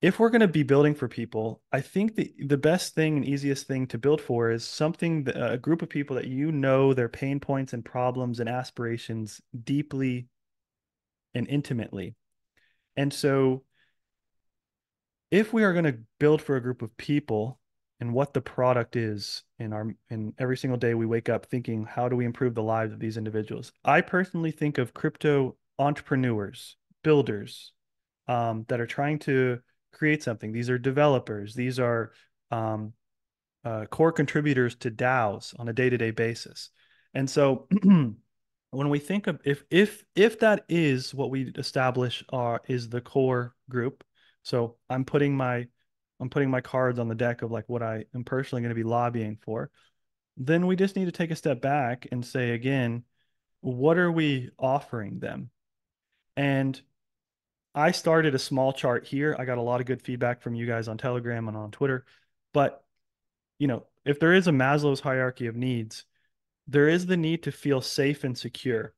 if we're going to be building for people, I think the best thing and easiest thing to build for is something that, a group of people that you know their pain points and problems and aspirations deeply and intimately. And so if we are going to build for a group of people and what the product is in every single day we wake up thinking, how do we improve the lives of these individuals? I personally think of crypto entrepreneurs, builders, that are trying to create something. These are developers. These are um, core contributors to DAOs on a day-to-day basis. And so when we think of if that is what we establish is the core group, so I'm putting my cards on the deck of like what I am personally going to be lobbying for, then we just need to take a step back and say again, what are we offering them? And I started a small chart here. I got a lot of good feedback from you guys on Telegram and on Twitter. But, if there is a Maslow's hierarchy of needs, there is the need to feel safe and secure.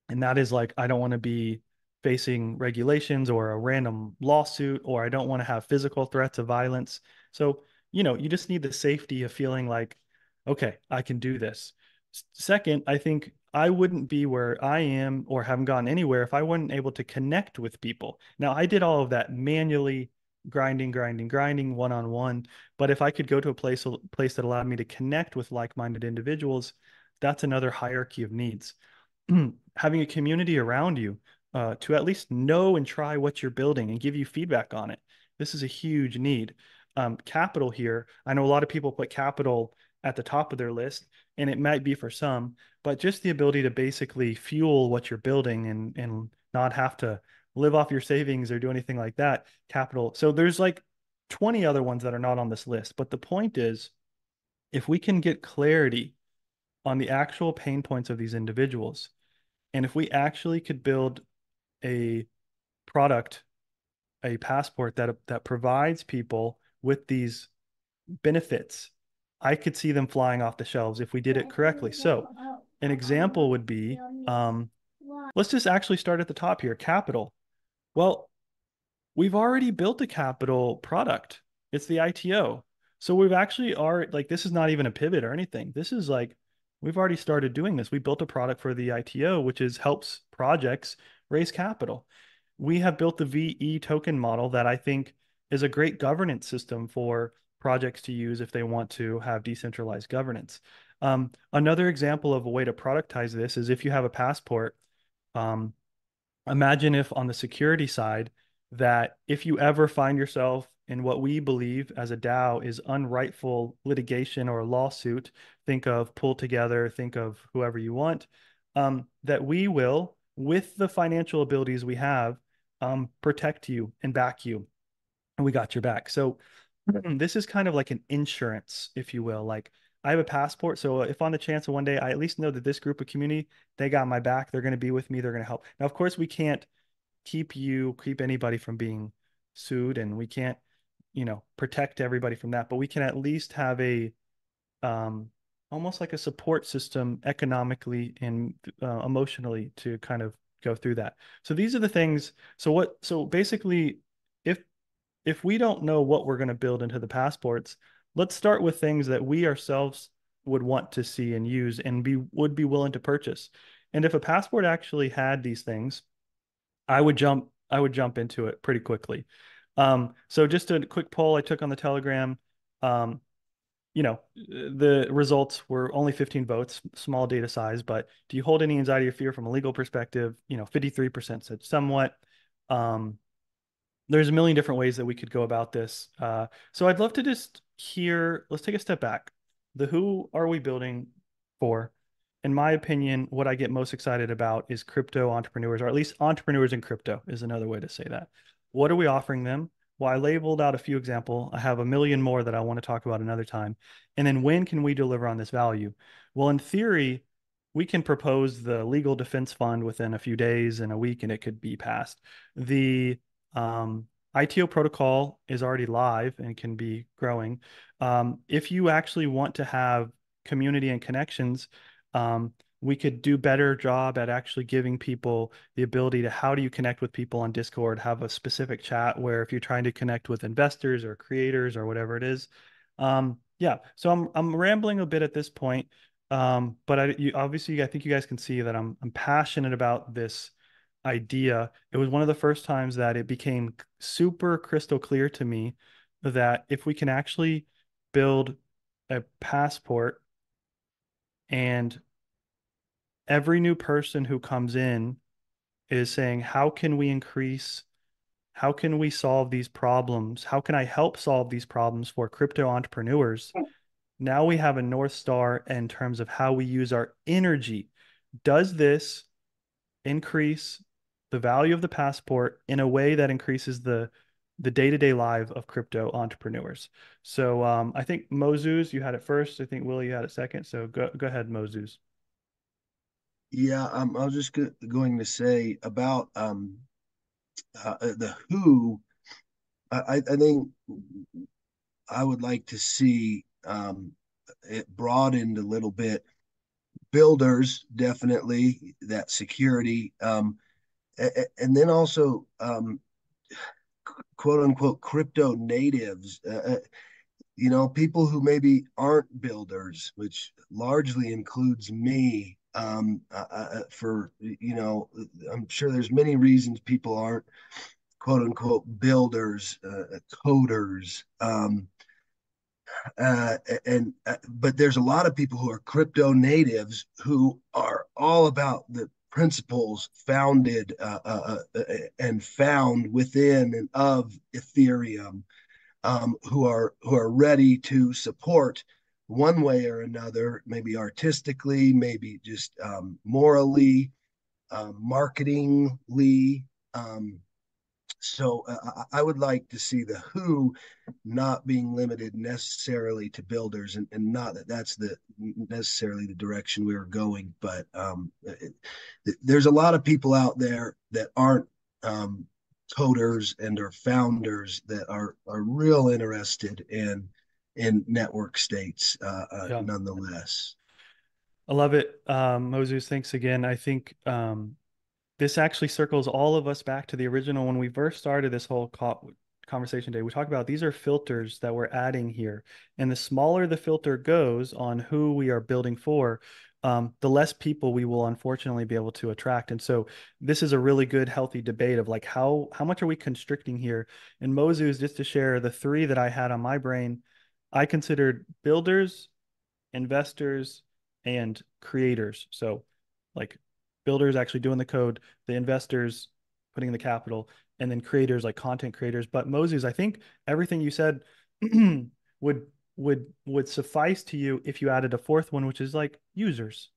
And that is like, I don't want to be facing regulations or a random lawsuit, or I don't want to have physical threats of violence. So, you just need the safety of feeling like, okay, I can do this. Second, I think I wouldn't be where I am or haven't gone anywhere if I wasn't able to connect with people. Now, I did all of that manually, grinding one-on-one. But if I could go to a place that allowed me to connect with like-minded individuals, that's another hierarchy of needs. Having a community around you to at least know and try what you're building and give you feedback on it. This is a huge need. Capital here, I know a lot of people put capital at the top of their list, and it might be for some, but just the ability to basically fuel what you're building and not have to live off your savings or do anything like that. Capital. So there's like 20 other ones that are not on this list. But the point is, if we can get clarity on the actual pain points of these individuals, and if we actually could build a product, a passport that provides people with these benefits, I could see them flying off the shelves if we did it correctly. So an example would be, let's just actually start at the top here, capital. Well, we've already built a capital product. It's the ITO. So we've actually are like, this is not even a pivot or anything. This is like, we've already started doing this. We built a product for the ITO, which is helps projects raise capital. We have built the VE token model that I think is a great governance system for projects to use if they want to have decentralized governance. Another example of a way to productize this is if you have a passport, um, imagine if on the security side, that if you ever find yourself in what we believe as a DAO is unrightful litigation or a lawsuit, think of Pull Together, think of whoever you want, that we will, with the financial abilities we have, protect you and back you. And we got your back. So this is kind of like an insurance, if you will. Like, I have a passport, so if on the chance of one day I at least know that this group of community, they got my back, they're going to be with me, they're going to help. Now, of course, we can't keep anybody from being sued, and we can't, protect everybody from that, but we can at least have a um, almost like a support system economically and emotionally to kind of go through that. So these are the things. So basically, if if we don't know what we're going to build into the passports, let's start with things that we ourselves would want to see and use and would be willing to purchase. And if a passport actually had these things, I would jump into it pretty quickly. So just a quick poll I took on the Telegram. Um, the results were only 15 votes, small data size, but do you hold any anxiety or fear from a legal perspective? 53% said somewhat. Um, there's a million different ways that we could go about this. So I'd love to just hear, let's take a step back. The who are we building for? In my opinion, what I get most excited about is crypto entrepreneurs, or at least entrepreneurs in crypto is another way to say that. What are we offering them? Well, I labeled out a few examples. I have a million more that I want to talk about another time. And then when can we deliver on this value? Well, in theory, we can propose the legal defense fund within a few days and a week, and it could be passed. The ITO protocol is already live and can be growing. If you actually want to have community and connections, we could do better job at actually giving people the ability to, how do you connect with people on Discord, have a specific chat where if you're trying to connect with investors or creators or whatever it is. Yeah, so I'm rambling a bit at this point. But obviously I think you guys can see that I'm passionate about this idea. It was one of the first times that it became super crystal clear to me that if we can actually build a passport, and every new person who comes in is saying, how can we solve these problems? How can I help solve these problems for crypto entrepreneurs? Now we have a North Star in terms of how we use our energy. Does this increase the value of the passport in a way that increases the day-to-day life of crypto entrepreneurs? So I think Moses, you had it first. I think Willie, you had it second. So go ahead, Moses. Yeah, I was just going to say about the who. I think I would like to see it broadened a little bit. Builders, definitely that security, and then also quote unquote crypto natives. People who maybe aren't builders, which largely includes me. I'm sure there's many reasons people aren't quote unquote builders, coders. But there's a lot of people who are crypto natives who are all about the principles founded and found within and of Ethereum, who are ready to support one way or another, maybe artistically, maybe just morally, marketingly. I would like to see the who not being limited necessarily to builders, and not that that's necessarily the direction we are going, but there's a lot of people out there that aren't coders and are founders that are real interested in network states Yeah, nonetheless. I love it. Moses, thanks again. I think this actually circles all of us back to the original when we first started this whole conversation today, we talked about these are filters that we're adding here. And the smaller the filter goes on who we are building for, the less people we will unfortunately be able to attract. And so this is a really good, healthy debate of like how much are we constricting here? And Moses, just to share the three that I had on my brain, I considered builders, investors, and creators. So like builders actually doing the code, the investors putting in the capital, and then creators like content creators. But Moses, I think everything you said would suffice to you if you added a fourth one, which is like users.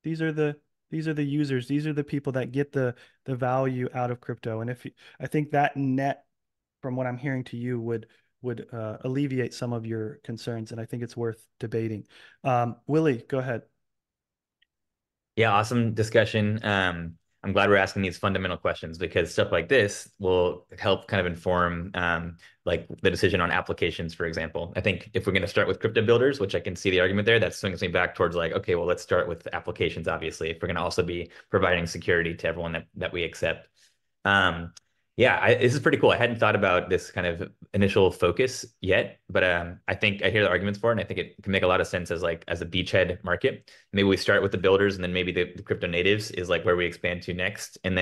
These are the users. These are the people that get the value out of crypto. And if I think that net, from what I'm hearing to you, would alleviate some of your concerns, and I think it's worth debating. Willie, go ahead. Yeah, awesome discussion. I'm glad we're asking these fundamental questions because stuff like this will help kind of inform like the decision on applications, for example. I think if we're going to start with crypto builders, which I can see the argument there, that swings me back towards like, okay, well, let's start with applications, obviously, if we're going to also be providing security to everyone that we accept. Yeah, this is pretty cool. I hadn't thought about this kind of initial focus yet, but I think I hear the arguments for it, and I think it can make a lot of sense as like as a beachhead market. Maybe we start with the builders, and then maybe the crypto natives is like where we expand to next. And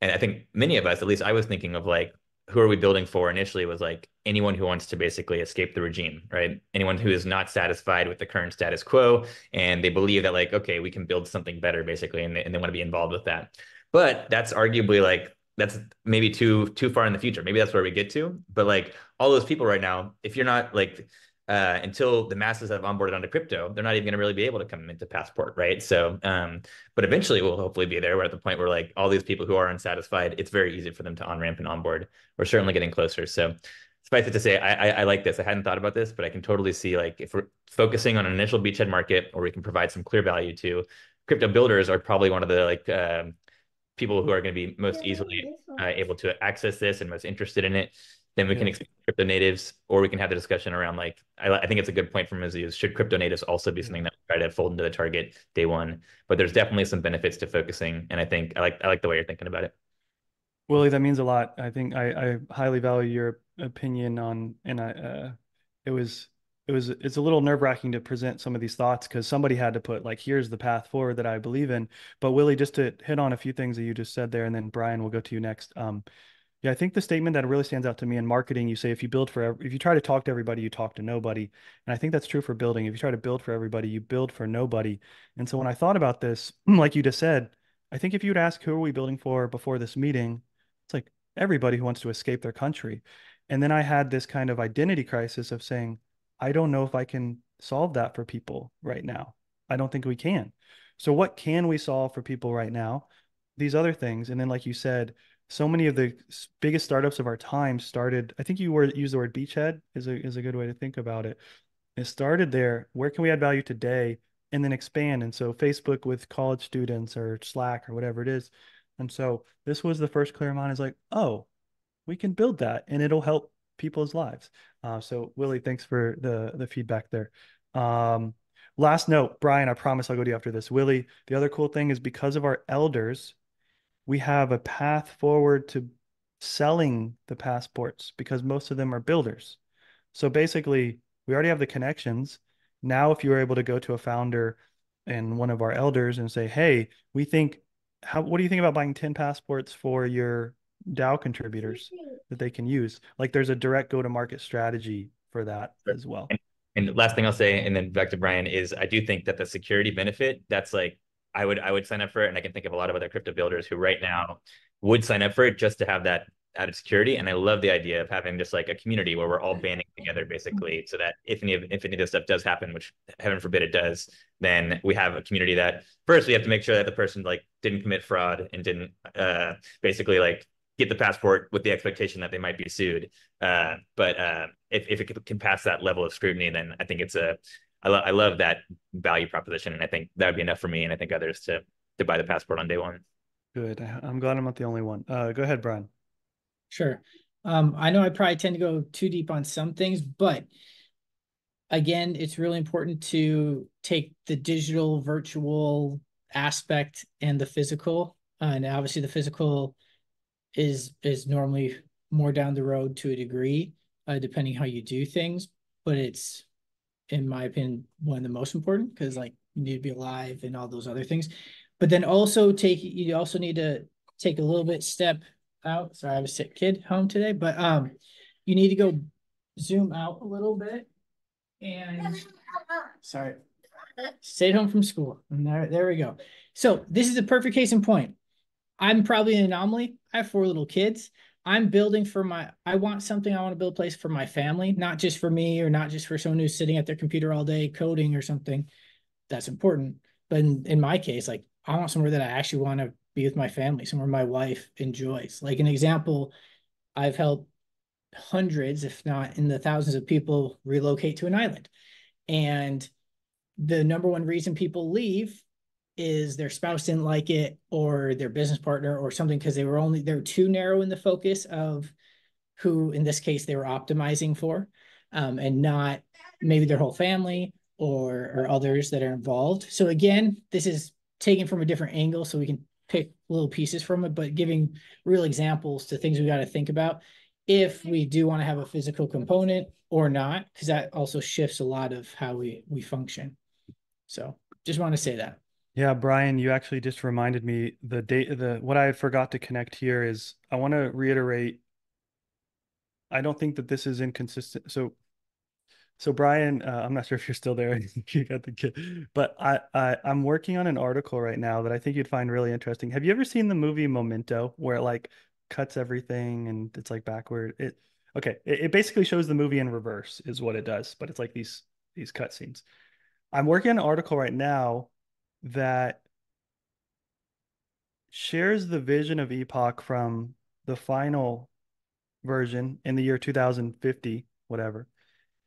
I think many of us, at least I was thinking of like, who are we building for initially was like anyone who wants to basically escape the regime, right? Anyone who is not satisfied with the current status quo, and they believe that like, okay, we can build something better, basically, and they want to be involved with that. But that's arguably like that's maybe too far in the future. Maybe that's where we get to. But like all those people right now, if you're not like until the masses have onboarded onto crypto, they're not even going to really be able to come into Passport, right? So, but eventually we'll hopefully be there. We're at the point where like all these people who are unsatisfied, it's very easy for them to on-ramp and onboard. We're certainly getting closer. So suffice it to say, I like this. I hadn't thought about this, but I can totally see like if we're focusing on an initial beachhead market, or we can provide some clear value to crypto builders, are probably one of the like people who are going to be most easily able to access this and most interested in it. Then we can expand crypto natives, or we can have the discussion around like, I think it's a good point from Aziz. Should crypto natives also be something that we try to fold into the target day one? But there's definitely some benefits to focusing. And I think I like the way you're thinking about it. Willie, that means a lot. I think I highly value your opinion on, and it's a little nerve-wracking to present some of these thoughts because somebody had to put like, here's the path forward that I believe in. But Willie, just to hit on a few things that you just said there, and then Brian, we'll go to you next. Yeah, I think the statement that really stands out to me in marketing, you say if you try to talk to everybody, you talk to nobody. And I think that's true for building. If you try to build for everybody, you build for nobody. And so when I thought about this, like you just said, I think if you'd ask who are we building for before this meeting, it's like everybody who wants to escape their country. And then I had this kind of identity crisis of saying, I don't know if I can solve that for people right now. I don't think we can. So what can we solve for people right now? These other things. And then, like you said, so many of the biggest startups of our time started, I think you used the word beachhead is a good way to think about it. It started there. Where can we add value today? And then expand. And so Facebook with college students or Slack or whatever it is. And so this was the first clear mind is like, oh, we can build that and it'll help people's lives. So Willie, thanks for the feedback there. Last note, Brian, I promise I'll go to you after this. Willie, the other cool thing is because of our elders, we have a path forward to selling the passports because most of them are builders. So basically, we already have the connections. Now, if you were able to go to a founder and one of our elders and say, hey, what do you think about buying 10 passports for your DAO contributors that they can use? Like there's a direct go-to-market strategy for that as well. And last thing I'll say, and then back to Brian, is I do think that the security benefit, that's like, I would sign up for it. And I can think of a lot of other crypto builders who right now would sign up for it just to have that added security. And I love the idea of having just like a community where we're all banding together basically, so that if any of this stuff does happen, which heaven forbid it does, then we have a community that first we have to make sure that the person like didn't commit fraud and didn't basically like get the passport with the expectation that they might be sued. But if it can pass that level of scrutiny, then I think I love that value proposition. And I think that would be enough for me. And I think others to buy the passport on day one. Good. I'm glad I'm not the only one. Go ahead, Brian. Sure. I know I probably tend to go too deep on some things, but again, it's really important to take the digital virtual aspect and the physical. And obviously the physical is normally more down the road to a degree, depending how you do things. But it's, in my opinion, one of the most important, because like you need to be alive and all those other things. But then also you also need to take a little bit step out. Sorry, I have a sick kid home today, but you need to go zoom out a little bit. And sorry, stayed home from school. And there we go. So this is a perfect case in point. I'm probably an anomaly. I have 4 little kids. I'm building I want something, I want to build a place for my family, not just for me or not just for someone who's sitting at their computer all day coding or something. That's important. But in my case, like I want somewhere that I actually want to be with my family, somewhere my wife enjoys. Like an example, I've helped hundreds, if not in the thousands of people relocate to an island. And the number one reason people leave is their spouse didn't like it, or their business partner or something, because they're too narrow in the focus of who, in this case, they were optimizing for, and not maybe their whole family or others that are involved. So again, this is taken from a different angle, so we can pick little pieces from it, but giving real examples to things we got to think about if we do want to have a physical component or not, because that also shifts a lot of how we function. So just want to say that. Yeah, Brian, you actually just reminded me what I forgot to connect here is I want to reiterate. I don't think that this is inconsistent. So Brian, I'm not sure if you're still there. You got the kid, but I'm working on an article right now that I think you'd find really interesting. Have you ever seen the movie Memento, where it like cuts everything and it's like backward? It basically shows the movie in reverse is what it does, but it's like these cut scenes. I'm working on an article right now that shares the vision of Epoch from the final version in the year 2050, whatever.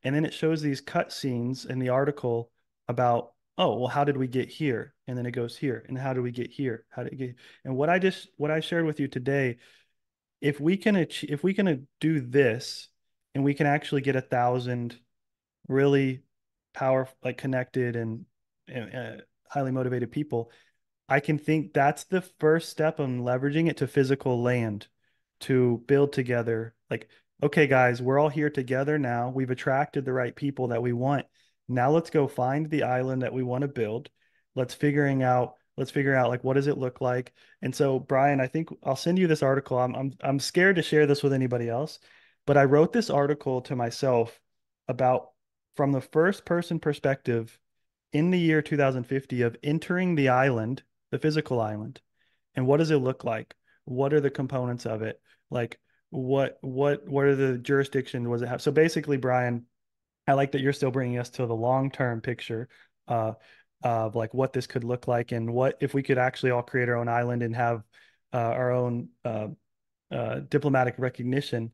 And then it shows these cut scenes in the article about, oh, well, how did we get here? And then it goes here. And how do we get here? How did it get? And what I shared with you today, if we can do this, and we can actually get 1,000 really powerful, like connected and highly motivated people, I can think that's the first step on leveraging it to physical land to build together. Like, okay, guys, we're all here together now. We've attracted the right people that we want. Now let's go find the island that we want to build. Let's figure out like what does it look like. And so, Brian, I think I'll send you this article. I'm scared to share this with anybody else, but I wrote this article to myself about from the first person perspective in the year 2050 of entering the island, the physical island, and what does it look like? What are the components of it? Like what are the jurisdictions? Was it have? So basically, Brian, I like that you're still bringing us to the long-term picture of like what this could look like, and what if we could actually all create our own island and have our own diplomatic recognition.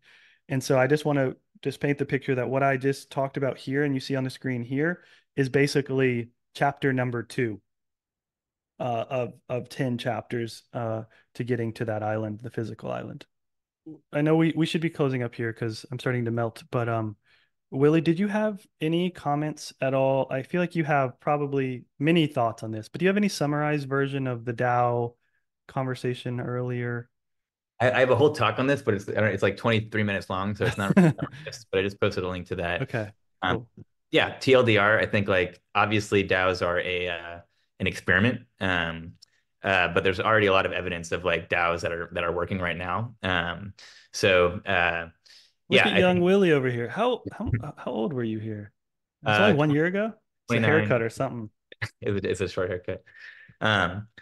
And so I just want to just paint the picture that what I just talked about here and you see on the screen here is basically chapter number 2 of 10 chapters to getting to that island, the physical island. I know we should be closing up here because I'm starting to melt, but Willie, did you have any comments at all? I feel like you have probably many thoughts on this, but do you have any summarized version of the DAO conversation earlier? I have a whole talk on this, but it's like 23 minutes long, so it's not really but I just posted a link to that. Okay. Cool. Yeah, TLDR, I think like obviously DAOs are an experiment. But there's already a lot of evidence of like DAOs that are working right now. Look at young Willie over here. How old were you here? It was only 1 year ago. It's a haircut or something. It's a short haircut.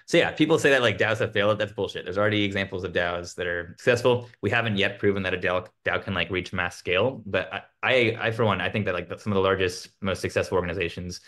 So yeah, people say that like DAOs have failed. That's bullshit. There's already examples of DAOs that are successful. We haven't yet proven that a DAO can like reach mass scale. But I for one, I think that like some of the largest, most successful organizations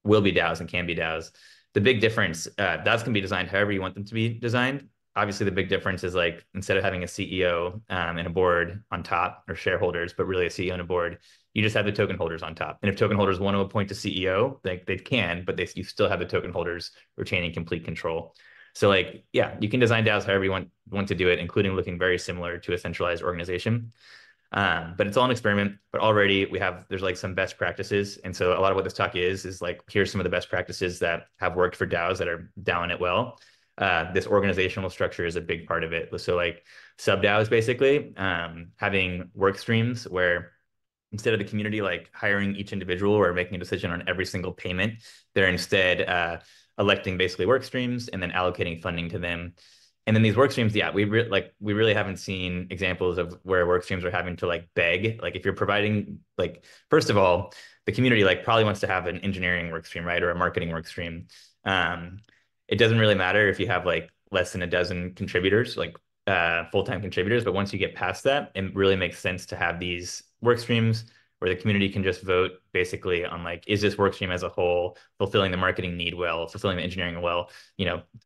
will be DAOs and can be DAOs. The big difference, DAOs can be designed however you want them to be designed. Obviously, the big difference is like instead of having a CEO and a board on top, or shareholders, but really a CEO and a board, you just have the token holders on top. And if token holders want to appoint a CEO, they can, but you still have the token holders retaining complete control. So like, yeah, you can design DAOs however you want to do it, including looking very similar to a centralized organization. But it's all an experiment. But already there's like some best practices. And so a lot of what this talk is like, here's some of the best practices that have worked for DAOs that are DAOing it well. this organizational structure is a big part of it. So like sub DAOs basically having work streams where instead of the community like hiring each individual or making a decision on every single payment, they're instead electing basically work streams and then allocating funding to them. And then these work streams, yeah, we really haven't seen examples of where work streams are having to like beg. Like if you're providing, like, first of all, the community like probably wants to have an engineering work stream, right? Or a marketing work stream. It doesn't really matter if you have like less than a dozen contributors, like full-time contributors, but once you get past that, it really makes sense to have these work streams where the community can just vote basically on like, is this work stream as a whole fulfilling the marketing need well, fulfilling the engineering well,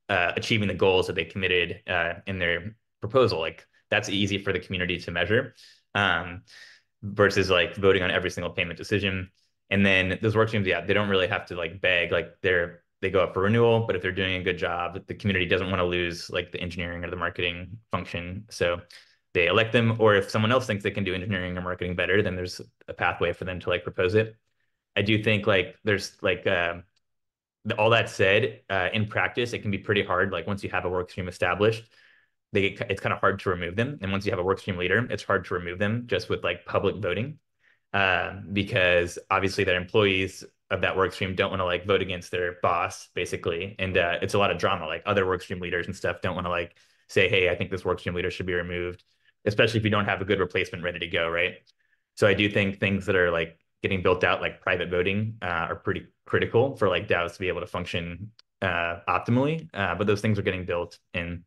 achieving the goals that they committed in their proposal. Like that's easy for the community to measure versus like voting on every single payment decision. And then those work streams, yeah, they don't really have to like beg, like they go up for renewal, but if they're doing a good job, the community doesn't want to lose like the engineering or the marketing function. So they elect them, or if someone else thinks they can do engineering or marketing better, then there's a pathway for them to like propose it. I do think like there's like all that said, in practice, it can be pretty hard. Like once you have a work stream established, it's kind of hard to remove them. And once you have a work stream leader, it's hard to remove them just with like public voting, because obviously their employees of that work stream don't want to like vote against their boss, basically. And it's a lot of drama. Like other work stream leaders and stuff don't want to like say, hey, I think this work stream leader should be removed, especially if you don't have a good replacement ready to go, right? So I do think things that are like getting built out, like private voting, are pretty critical for like DAOs to be able to function optimally. But those things are getting built, and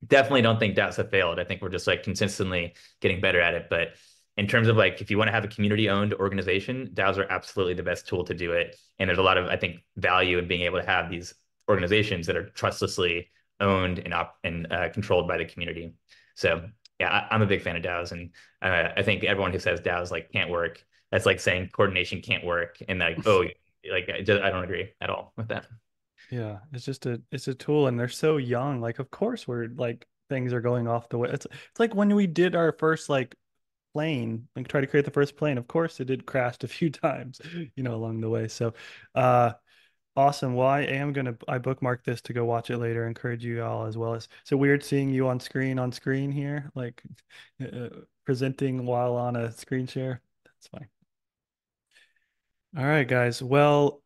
definitely don't think DAOs have failed. I think we're just like consistently getting better at it. But in terms of like, if you want to have a community-owned organization, DAOs are absolutely the best tool to do it. And there's a lot of, I think, value in being able to have these organizations that are trustlessly owned and controlled by the community. So yeah, I'm a big fan of DAOs, and I think everyone who says DAOs like can't work, that's like saying coordination can't work, and like, oh, like I don't agree at all with that. Yeah, it's a tool, and they're so young. Like, of course, we're like things are going off the way. It's like when we did our first like plane, like try to create the first plane. Of course, it did crashed a few times, along the way. So, awesome. Well, I bookmark this to go watch it later. Encourage you all as well. As so weird seeing you on screen here, like presenting while on a screen share. That's fine. All right, guys. Well,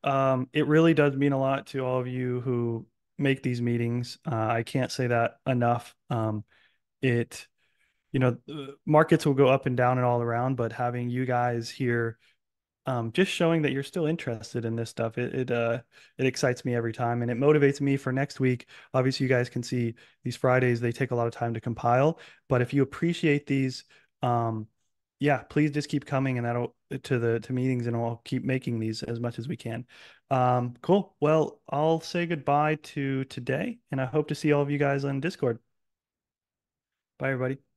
it really does mean a lot to all of you who make these meetings. I can't say that enough. It, markets will go up and down and all around, but having you guys here, just showing that you're still interested in this stuff, it excites me every time, and it motivates me for next week. Obviously, you guys can see these Fridays, they take a lot of time to compile, but if you appreciate these, yeah, please just keep coming, and that'll to meetings, and I'll keep making these as much as we can. Cool. Well, I'll say goodbye to today, and I hope to see all of you guys on Discord. Bye, everybody.